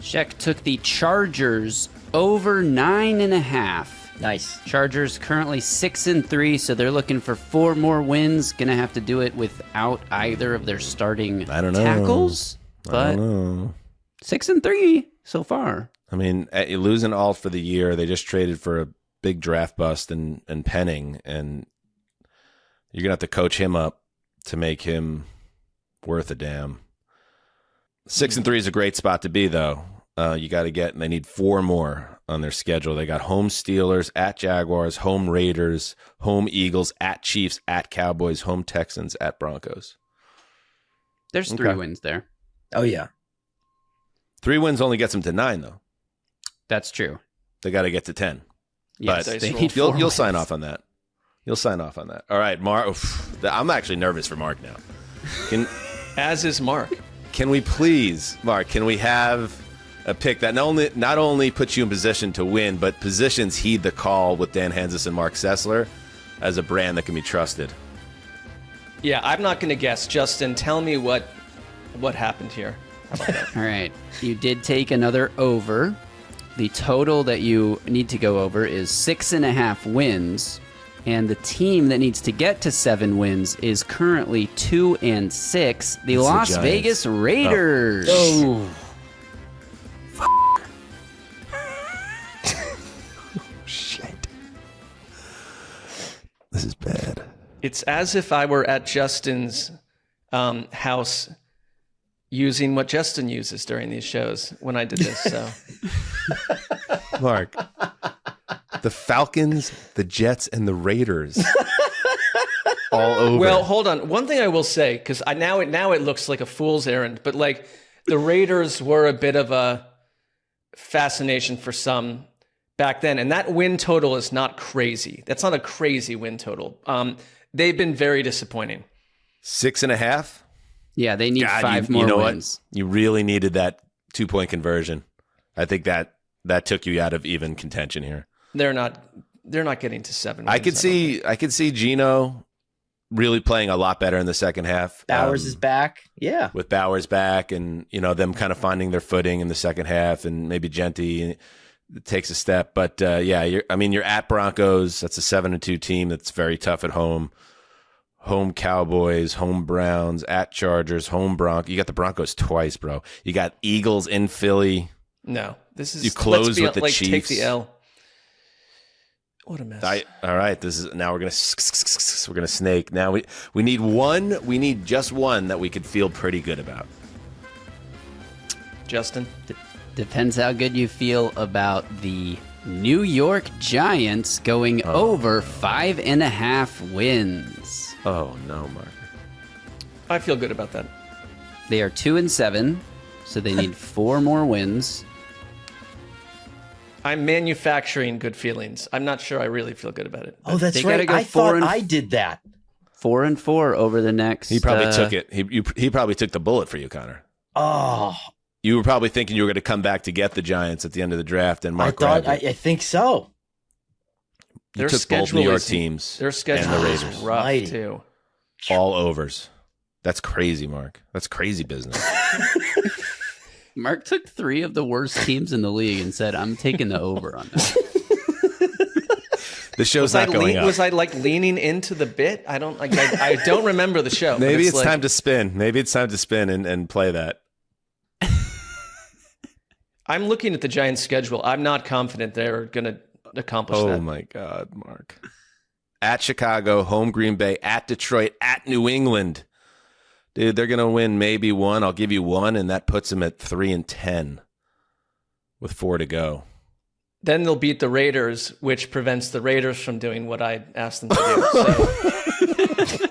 Sheck took the Chargers over 9.5. Nice. Chargers currently 6-3, so they're looking for 4 more wins. Gonna have to do it without either of their starting I don't know. tackles. I But don't know. 6-3 so far. I mean, losing Alt for the year, they just traded for a big draft bust and Penning, and you're going to have to coach him up to make him worth a damn. 6-3 is a great spot to be, though. You got to and they need 4 more on their schedule. They got home Steelers, at Jaguars, home Raiders, home Eagles, at Chiefs, at Cowboys, home Texans, at Broncos. There's 3 Okay. wins there. Oh, yeah. 3 wins only gets them to 9, though. That's true. They got to get to 10. Yes, But they need 4 You'll wins. sign off on that. You'll sign off on that. All right, Mark. I'm actually nervous for Mark now. As is Mark. Can we please, Mark? Can we have a pick that not only puts you in position to win, but positions heed the call with Dan Hanzus and Marc Sessler as a brand that can be trusted? Yeah, I'm not going to guess. Justin, tell me what happened here. How about that? All right. You did take another over. The total that you need to go over is 6.5 wins. And the team that needs to get to 7 wins is currently 2-6. The Las Giants. Vegas Raiders. Oh. Shit. This is bad. It's as if I were at Justin's house using what Justin uses during these shows when I did this. So Mark, the Falcons, the Jets, and the Raiders. All over. Well, hold on. One thing I will say, because now it looks like a fool's errand, but like the Raiders were a bit of a fascination for some back then, and that win total is not crazy. That's not a crazy win total. They've been very disappointing. 6.5. Yeah, they need God, 5 you more know wins. What? You really needed that 2-point conversion. I think that took you out of even contention here. They're not getting to 7 wins. I could see Gino really playing a lot better in the second half. Bowers is back. Yeah. With Bowers back, and them kind of finding their footing in the second half, and maybe Genty takes a step. But you're at Broncos. That's a 7-2 team that's very tough at home. Home Cowboys, home Browns, at Chargers, home Broncos. You got the Broncos twice, bro. You got Eagles in Philly. No, this is You close let's be, with the like, Chiefs. Take the L. What a mess. All right. Now we're gonna snake. Now we need one. We need just one that we could feel pretty good about. Justin, Depends how good you feel about the New York Giants going over 5.5 wins. Oh no, Mark. I feel good about that. They are 2-7, so they need 4 more wins. I'm manufacturing good feelings. I'm not sure I really feel good about it. Oh, that's They gotta right. go I 4 thought and I did that. 4-4 over the next. He probably took it. He probably took the bullet for you, Connor. Oh, You were probably thinking you were going to come back to get the Giants at the end of the draft, and Mark I grabbed it. think so. You Their took both schedule New York is- teams Their schedule and the is Raiders. rough Mighty. too. All overs. That's crazy, Mark. That's crazy business. Mark took 3 of the worst teams in the league and said, "I'm taking the over on that." The show's not going up. Was I like leaning into the bit? I don't like. I don't remember the show. but Maybe it's like, time to spin. Maybe it's time to spin and play that. I'm looking at the Giants' schedule. I'm not confident they're going to accomplish Oh that. my God, Mark. at Chicago, home Green Bay, at Detroit, at New England. Dude, they're going to win maybe one. I'll give you one, and that puts them at 3-10 with 4 to go. Then they'll beat the Raiders, which prevents the Raiders from doing what I asked them to do. So.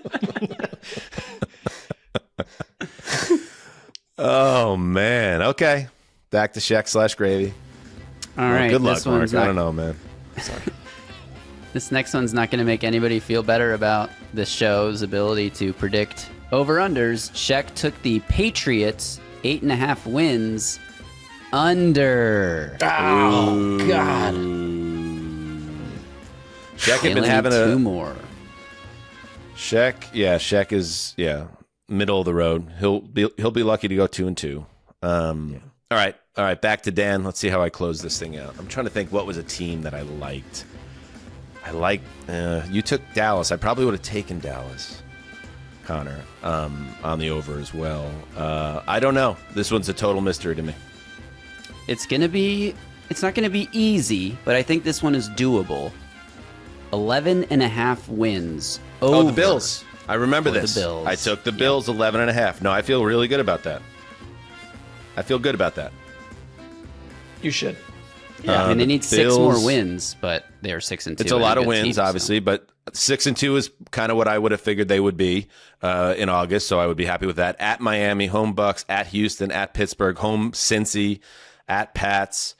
Oh, man. Okay. Back to Shaq/Gravy. All right. Good luck, Mark. I don't know, man. Sorry. This next one's not going to make anybody feel better about the show's ability to predict over-unders. Shaq took the Patriots 8.5 wins under. Oh, God. Shaq had been Killing having two more. Shaq is middle of the road. He'll be lucky to go 2-2. All right. Back to Dan. Let's see how I close this thing out. I'm trying to think what was a team that I liked. You took Dallas. I probably would have taken Dallas, Connor, on the over as well. I don't know. This one's a total mystery to me. It's not going to be easy, but I think this one is doable. 11.5 wins. Over. Oh, the Bills. I remember For the this. Bills. I took the Bills 11.5. No, I feel really good about that. You should. Yeah, I mean, they the need 6 Bills- more wins, but they are 6-2. It's a lot and of good wins, team, so. obviously, but 6-2 is kind of what I would have figured they would be in August, so I would be happy with that. At Miami, home Bucks, at Houston, at Pittsburgh, home Cincy, at Pats,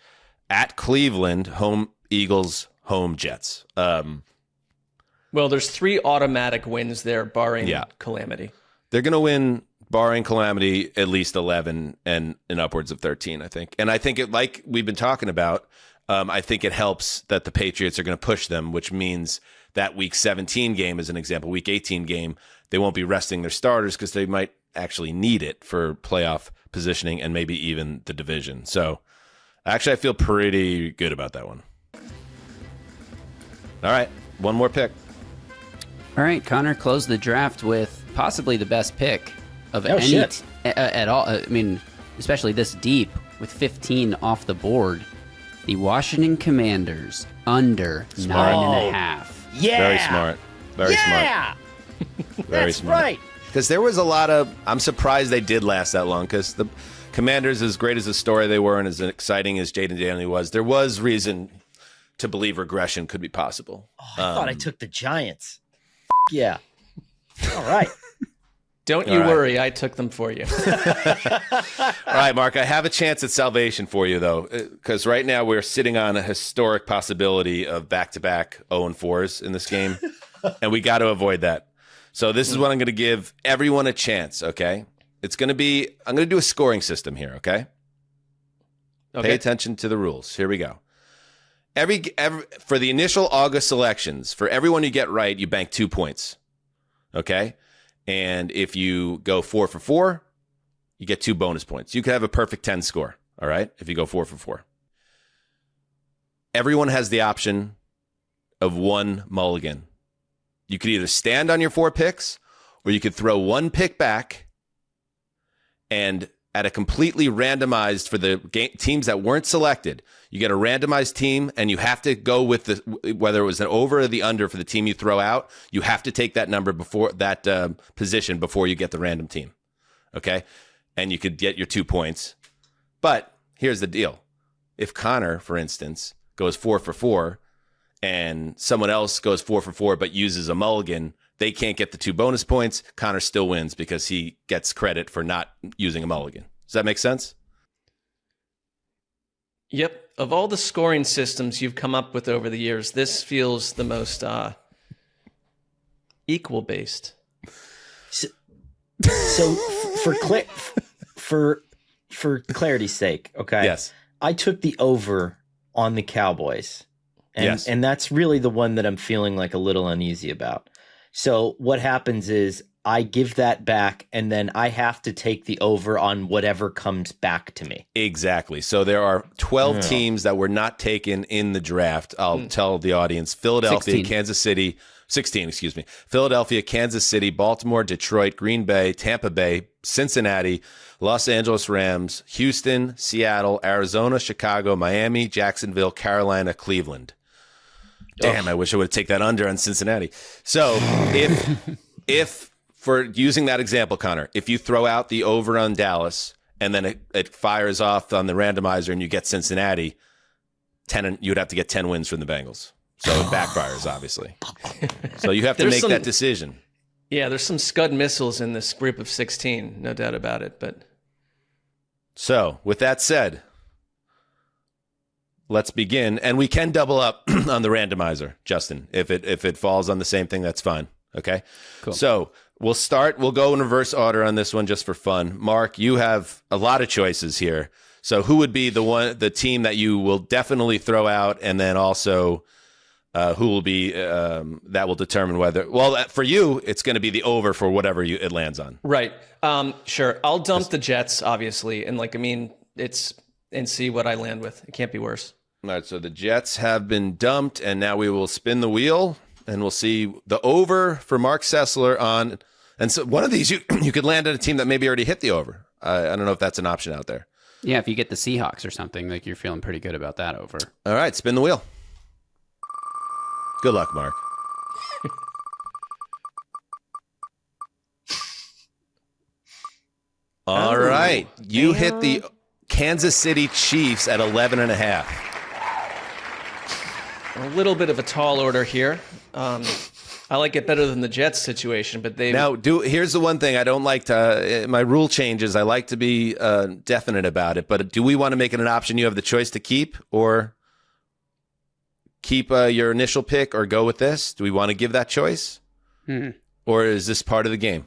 at Cleveland, home Eagles, home Jets. Well, there's 3 automatic wins there, barring calamity. They're going to win, barring calamity, at least 11 and upwards of 13, I think. And I think it, like we've been talking about, I think it helps that the Patriots are going to push them, which means that Week 17 game, as an example, Week 18 game, they won't be resting their starters because they might actually need it for playoff positioning and maybe even the division. So actually, I feel pretty good about that one. All right, one more pick. All right, Connor closed the draft with possibly the best pick of shit. At all. I mean, especially this deep with 15 off the board. The Washington Commanders under 9.5. Yeah. Very smart. Very smart. Very That's smart. right. Because there was a lot of, I'm surprised they did last that long, because the Commanders, as great as the story they were and as exciting as Jaden Danieley was, there was reason to believe regression could be possible. Oh, I thought I took the Giants. Yeah. All right. Don't you worry, I took them for you. All right, Mark, I have a chance at salvation for you, though, because right now we're sitting on a historic possibility of back-to-back 0-4s in this game, and we got to avoid that. So this is what I'm going to give everyone a chance, okay? It's going to be, I'm going to do a scoring system here, okay? Pay attention to the rules. Here we go. Every for the initial August selections, for everyone you get right, you bank 2 points, okay? And if you go 4 for 4, you get 2 bonus points. You could have a perfect 10 score, all right, if you go 4 for 4. Everyone has the option of 1 mulligan. You could either stand on your 4 picks, or you could throw 1 pick back, and at a completely randomized, for the teams that weren't selected, you get a randomized team, and you have to go with whether it was an over or the under for the team you throw out. You have to take that number before that position before you get the random team. Okay? And you could get your 2 points. But here's the deal. If Connor, for instance, goes 4 for 4 and someone else goes 4 for 4 but uses a mulligan, they can't get the 2 bonus points. Connor still wins because he gets credit for not using a mulligan. Does that make sense? Yep. Of all the scoring systems you've come up with over the years, this feels the most equal based. So for clarity's sake, okay? Yes. I took the over on the Cowboys. And that's really the one that I'm feeling like a little uneasy about. So what happens is I give that back, and then I have to take the over on whatever comes back to me. Exactly. So there are 12 teams that were not taken in the draft. I'll tell the audience: Philadelphia, 16. Kansas City, 16, excuse me. Philadelphia, Kansas City, Baltimore, Detroit, Green Bay, Tampa Bay, Cincinnati, Los Angeles Rams, Houston, Seattle, Arizona, Chicago, Miami, Jacksonville, Carolina, Cleveland. Damn, I wish I would take that under on Cincinnati. So if for using that example, Connor, if you throw out the over on Dallas and then it fires off on the randomizer and you get Cincinnati, you'd have to get 10 wins from the Bengals. So it backfires, obviously. So you have to make that decision. Yeah, there's some Scud missiles in this group of 16, no doubt about it. But so with that said, let's begin. And we can double up on the randomizer, Justin. If it falls on the same thing, that's fine. Okay. Cool. So we'll go in reverse order on this one just for fun. Mark, you have a lot of choices here. So who would be the team that you will definitely throw out, and then also who will be that will determine whether? Well, for you, it's going to be the over for whatever it lands on. Right. Sure. I'll dump the Jets, obviously, and and see what I land with. It can't be worse. All right. So the Jets have been dumped, and now we will spin the wheel, and we'll see the over for Marc Sessler on. And so one of these you could land on a team that maybe already hit the over. I don't know if that's an option out there. Yeah, if you get the Seahawks or something, like you're feeling pretty good about that over. All right, spin the wheel. Good luck, Mark. All right, you hit the Kansas City Chiefs at 11.5. A little bit of a tall order here. I like it better than the Jets situation, but here's the one thing I don't like to. My rule changes. I like to be definite about it. But do we want to make it an option? You have the choice to keep or keep your initial pick, or go with this. Do we want to give that choice, or is this part of the game?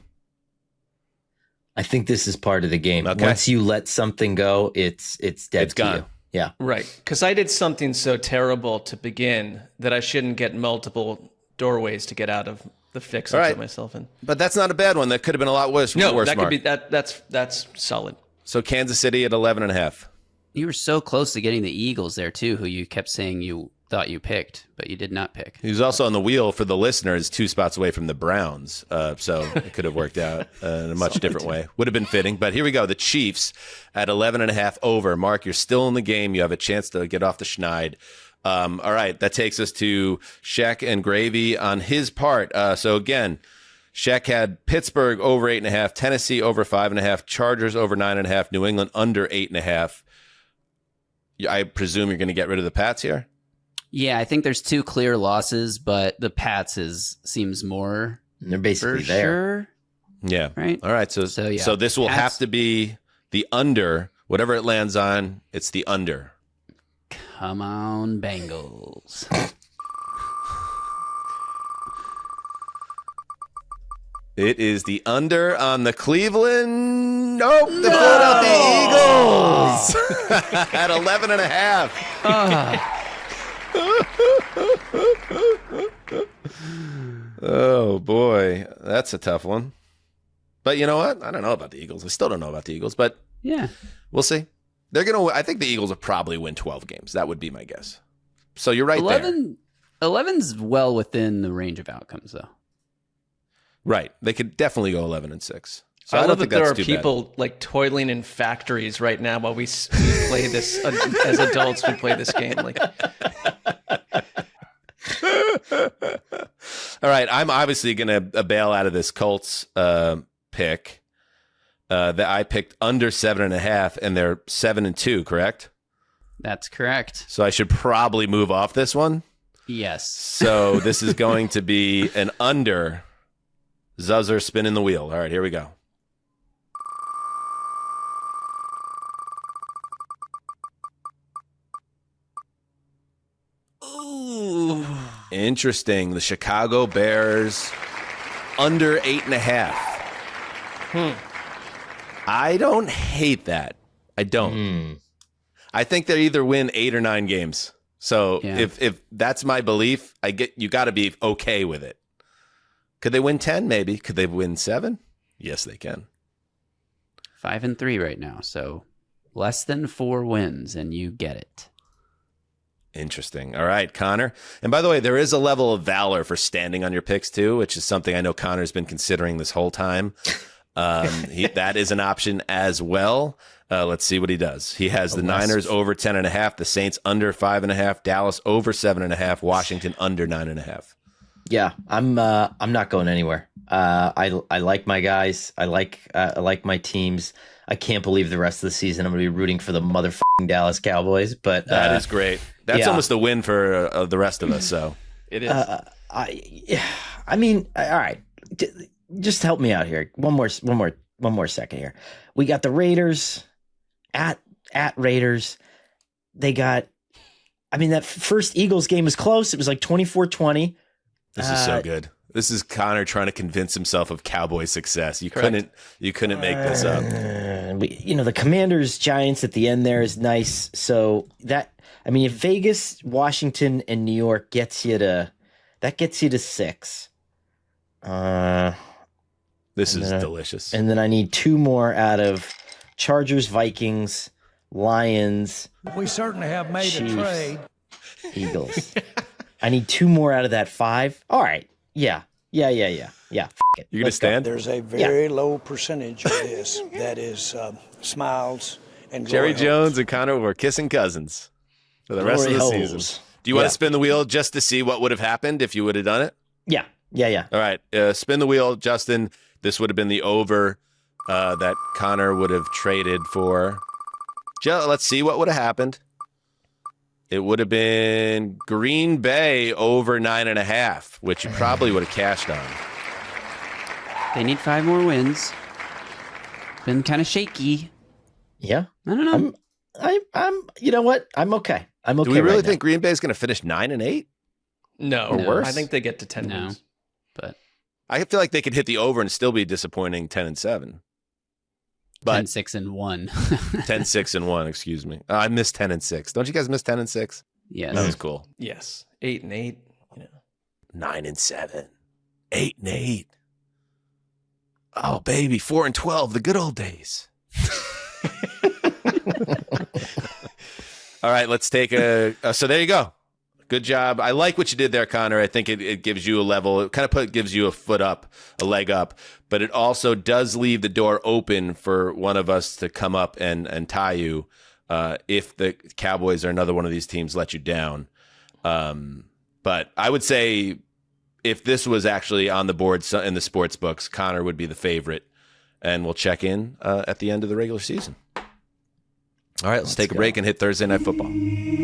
I think this is part of the game. Okay. Once you let something go, it's dead. It's gone. You. Yeah, right. Because I did something so terrible to begin that I shouldn't get multiple doorways to get out of the fix I put myself in. But that's not a bad one. That could have been a lot worse. No, worse, that Mark. could be that's solid. So Kansas City at 11.5. You were so close to getting the Eagles there too, who you kept saying you thought you picked, but you did not pick. He was also on the wheel for the listeners, 2 spots away from the Browns. So it could have worked out in a much different way. Would have been fitting. But here we go. The Chiefs at 11.5 over. Mark, you're still in the game. You have a chance to get off the schneid. All right. That takes us to Shaq and Gravy on his part. So again, Shaq had Pittsburgh over 8.5, Tennessee over 5.5, Chargers over 9.5, New England under 8.5. I presume you're going to get rid of the Pats here? Yeah, I think there's 2 clear losses, but the Pats seems more. They're basically there. Sure. Yeah. Right. All right. So this will have to be the under. Whatever it lands on, it's the under. Come on, Bengals. It is the under on the Cleveland. The Philadelphia Eagles at 11.5. Oh boy, that's a tough one. But you know what? I don't know about the Eagles. I still don't know about the Eagles, but yeah, we'll see. I think the Eagles will probably win 12 games. That would be my guess. So you're right there. 11's well within the range of outcomes, though. Right. They could definitely go 11-6. So I don't love think that there that's are too people bad. like toiling in factories right now while we play this as adults. We play this game. Like, all right, I'm obviously going to bail out of this Colts pick. That I picked under 7.5, and they're 7-2, correct? That's correct. So I should probably move off this one. Yes. So this is going to be an under. Zuzzer spinning the wheel. All right, here we go. Ooh. Interesting. The Chicago Bears under 8.5. I don't hate that. I don't. I think they either win 8 or 9 games. So if that's my belief, you got to be okay with it. Could they win 10? Maybe. Could they win 7? Yes, they can. 5-3 right now, so less than 4 wins, and you get it. Interesting. All right, Connor. And by the way, there is a level of valor for standing on your picks too, which is something I know Connor's been considering this whole time. That is an option as well. Let's see what he does. He has the West. Niners over 10.5, the Saints under 5.5, Dallas over 7.5, Washington under 9.5. Yeah, I'm not going anywhere. I like my guys. I like my teams. I can't believe the rest of the season I'm going to be rooting for the motherfucking Dallas Cowboys. But That is great. That's yeah. almost a win for the rest of us. So It is. I mean, all right. Just help me out here. One more second here. We got the Raiders at Raiders. They got. I mean, that first Eagles game was close. It was like 24-20. this is so good. This is Connor trying to convince himself of Cowboy success. You couldn't make this up. The Commanders Giants at the end there is nice. So if Vegas, Washington, and New York gets you to 6. This is delicious. And then I need 2 more out of Chargers, Vikings, Lions. We certainly have made Chiefs, a trade. Eagles. I need 2 more out of that 5. All right. Yeah. F it. You're going to Let's go. stand? There's a very low percentage of this that is smiles and Jerry glory Jones holes. and Connor were kissing cousins for the rest of the Glory season. holes. Do you want Yeah. to spin the wheel just to see what would have happened if you would have done it? Yeah. All right. Spin the wheel, Justin. This would have been the over that Connor would have traded for. Let's see what would have happened. It would have been Green Bay over 9.5, which you probably would have cashed on. They need 5 more wins. Been kind of shaky. Yeah. I don't know. I'm you know what? I'm okay. I'm okay. Do we really right think Green Bay is going to finish 9-8? no. or worse? I think they get to 10 No. wins. But I feel like they could hit the over and still be disappointing 10-7. But 10-6-1. 10-6-1, excuse me. I missed 10-6. Don't you guys miss 10-6? Yes. That was cool. Yes. 8-8. 9-7, 8-8. Oh baby, 4-12, the good old days. All right, let's take so there you go. Good job. I like what you did there, Connor. I think it gives you a level. It kind of gives you a leg up, but it also does leave the door open for one of us to come up and tie you if the Cowboys or another one of these teams let you down. But I would say if this was actually on the board in the sports books, Connor would be the favorite, and we'll check in at the end of the regular season. All right, let's take a break and hit Thursday Night Football.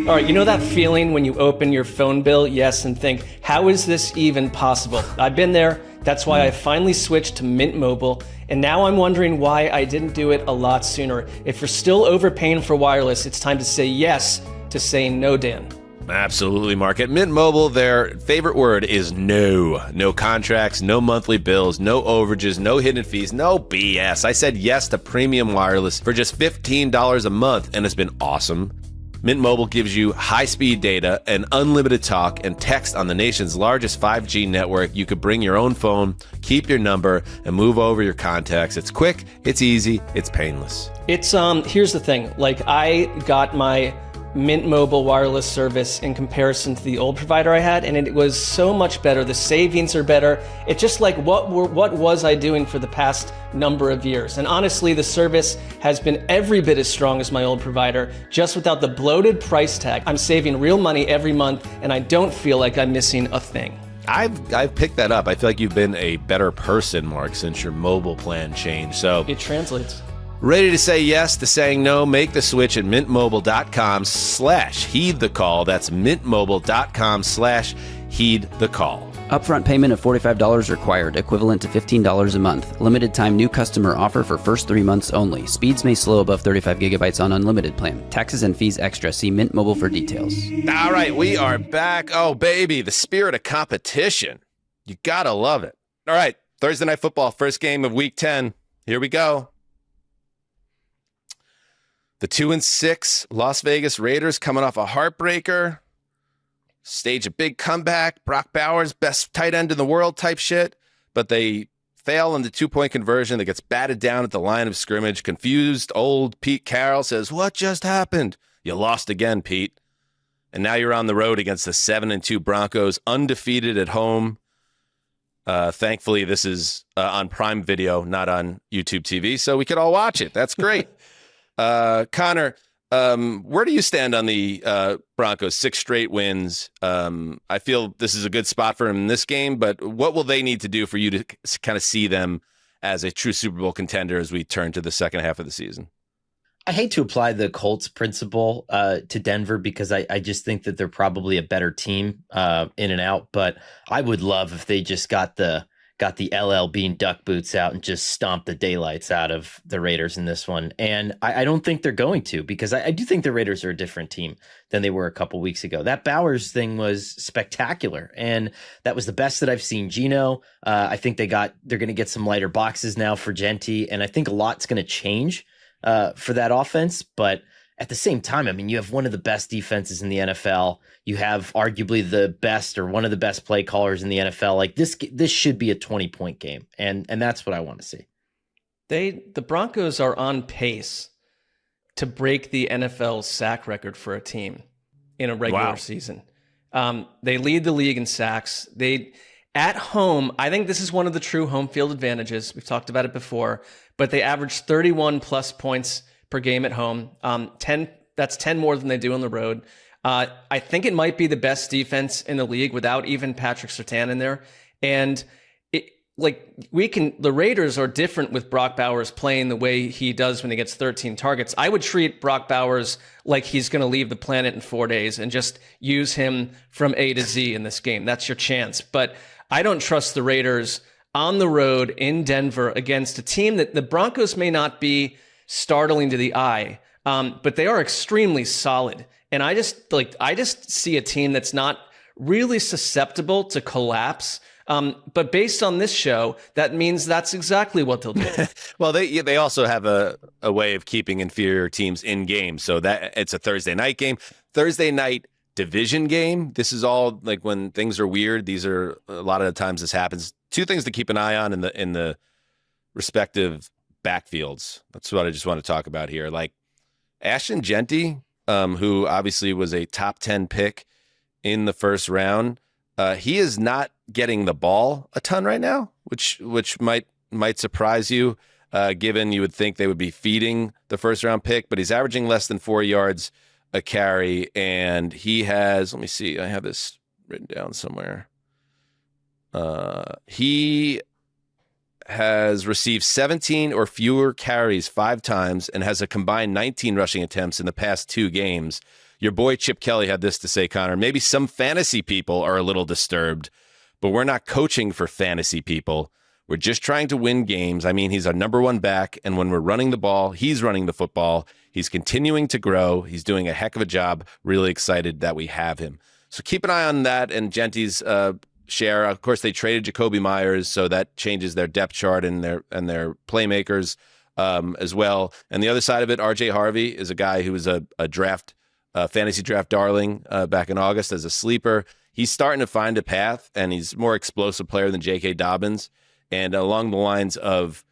All right, you know that feeling when you open your phone bill, yes, and think, how is this even possible? I've been there. That's why I finally switched to Mint Mobile, and now I'm wondering why I didn't do it a lot sooner. If you're still overpaying for wireless, it's time to say yes to saying no, Dan. Absolutely, Mark. At Mint Mobile, their favorite word is no. No contracts, no monthly bills, no overages, no hidden fees, no BS. I said yes to premium wireless for just $15 a month, and it's been awesome. Mint Mobile gives you high-speed data and unlimited talk and text on the nation's largest 5G network. You could bring your own phone, keep your number, and move over your contacts. It's quick, it's easy, it's painless. It's here's the thing. Like, I got my Mint Mobile wireless service in comparison to the old provider I had, and it was so much better. The savings are better. It's just like, what was I doing for the past number of years? And honestly, the service has been every bit as strong as my old provider, just without the bloated price tag. I'm saving real money every month, and I don't feel like I'm missing a thing. I've picked that up. I feel like you've been a better person, Mark, since your mobile plan changed. So It translates. ready to say yes to saying no? Make the switch at mintmobile.com/heed-the-call. That's mintmobile.com/heed-the-call. Upfront payment of $45 required, equivalent to $15 a month. Limited time new customer offer for first 3 months only. Speeds may slow above 35 gigabytes on unlimited plan. Taxes and fees extra. See Mint Mobile for details. All right, we are back. Oh, baby, the spirit of competition. You gotta love it. All right, Thursday Night Football, first game of Week 10. Here we go. The 2-6 Las Vegas Raiders coming off a heartbreaker. Stage a big comeback. Brock Bowers, best tight end in the world type shit. But they fail on the 2-point conversion that gets batted down at the line of scrimmage. Confused old Pete Carroll says, "What just happened?" You lost again, Pete. And now you're on the road against the 7-2 Broncos, undefeated at home. Thankfully, this is on Prime Video, not on YouTube TV, so we could all watch it. That's great. Connor, where do you stand on the Broncos? 6 straight wins. I feel this is a good spot for them in this game, but what will they need to do for you to kind of see them as a true Super Bowl contender as we turn to the second half of the season? I hate to apply the Colts principle to Denver because I just think that they're probably a better team in and out. But I would love if they just got the LL Bean duck boots out and just stomped the daylights out of the Raiders in this one. And I don't think they're going to, because I do think the Raiders are a different team than they were a couple weeks ago. That Bowers thing was spectacular, and that was the best that I've seen Geno. I think they're going to get some lighter boxes now for Genty, and I think a lot's going to change for that offense. But at the same time, I mean, you have one of the best defenses in the NFL. You have arguably the best or one of the best play callers in the NFL. Like this should be a 20-point game, and that's what I want to see. The Broncos are on pace to break the NFL sack record for a team in a regular season. They lead the league in sacks. At home, I think this is one of the true home field advantages. We've talked about it before, but they average 31 plus points per game at home. 10 more than they do on the road. I think it might be the best defense in the league without even Patrick Surtain in there. And the Raiders are different with Brock Bowers playing the way he does when he gets 13 targets. I would treat Brock Bowers like he's going to leave the planet in 4 days and just use him from A to Z in this game. That's your chance. But I don't trust the Raiders on the road in Denver against a team that the Broncos may not be startling to the eye, but they are extremely solid. And I just see a team that's not really susceptible to collapse. But based on this show, that means that's exactly what they'll do. Well, they also have a way of keeping inferior teams in game. So that it's a Thursday night game. Thursday night division game. This is all like when things are weird. These are a lot of the times this happens. 2 things to keep an eye on in the respective backfields. That's what I just want to talk about here. Like Ashton Genty, who obviously was a top 10 pick in the first round. He is not getting the ball a ton right now, which might surprise you, given you would think they would be feeding the first round pick, but he's averaging less than 4 yards a carry, and he has, let me see, I have this written down somewhere. He has received 17 or fewer carries 5 times and has a combined 19 rushing attempts in the past 2 games. Your boy Chip Kelly had this to say, Connor, maybe some fantasy people are a little disturbed, but we're not coaching for fantasy people. We're just trying to win games. I mean, he's our number 1 back, and when we're running the ball, he's running the football. He's continuing to grow. He's doing a heck of a job. Really excited that we have him. So keep an eye on that and Genty's share. Of course, they traded Jacoby Myers, so that changes their depth chart and their playmakers as well. And the other side of it, RJ Harvey is a guy who was a fantasy draft darling back in August as a sleeper. He's starting to find a path, and he's a more explosive player than J.K. Dobbins. And along the lines of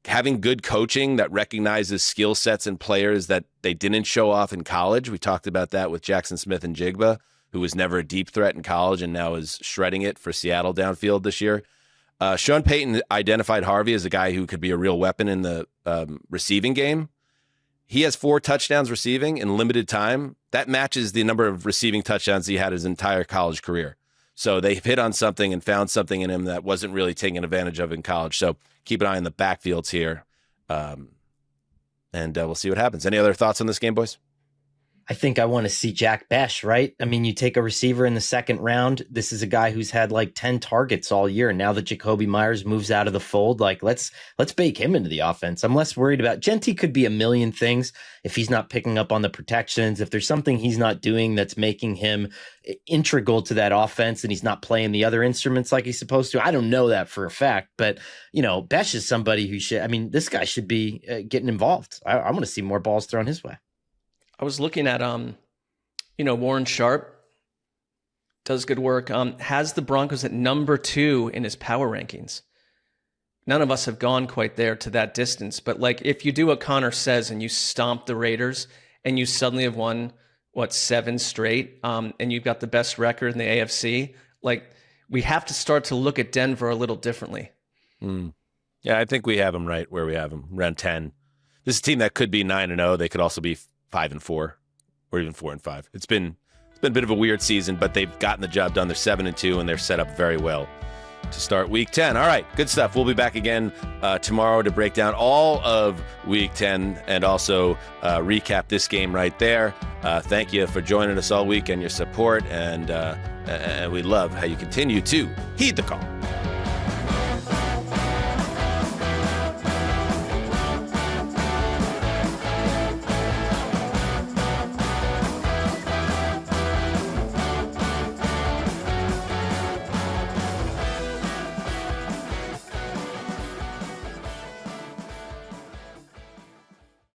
having good coaching that recognizes skill sets and players that they didn't show off in college. We talked about that with Jackson Smith and Jigba, who was never a deep threat in college and now is shredding it for Seattle downfield this year. Sean Payton identified Harvey as a guy who could be a real weapon in the receiving game. He has 4 touchdowns receiving in limited time. That matches the number of receiving touchdowns he had his entire college career. So they've hit on something and found something in him that wasn't really taken advantage of in college. So keep an eye on the backfields here. And we'll see what happens. Any other thoughts on this game, boys? I think I want to see Jack Besh, right? I mean, you take a receiver in the second round. This is a guy who's had like 10 targets all year. And now that Jacoby Myers moves out of the fold, like let's bake him into the offense. I'm less worried about Genty. Could be a million things if he's not picking up on the protections, if there's something he's not doing that's making him integral to that offense and he's not playing the other instruments like he's supposed to. I don't know that for a fact, but Besh is somebody who this guy should be getting involved. I want to see more balls thrown his way. I was looking at, Warren Sharp does good work. Has the Broncos at number 2 in his power rankings. None of us have gone quite there to that distance, but like if you do what Connor says and you stomp the Raiders and you suddenly have won 7 straight, and you've got the best record in the AFC, like we have to start to look at Denver a little differently. Yeah, I think we have them right where we have them, around 10. This is a team that could be 9-0. They could also be 5-4, or even 4-5. It's been a bit of a weird season, but they've gotten the job done. They're 7-2, and they're set up very well to start Week 10. All right, good stuff. We'll be back again tomorrow to break down all of Week 10 and also recap this game right there. Thank you for joining us all week and your support, and we love how you continue to heed the call.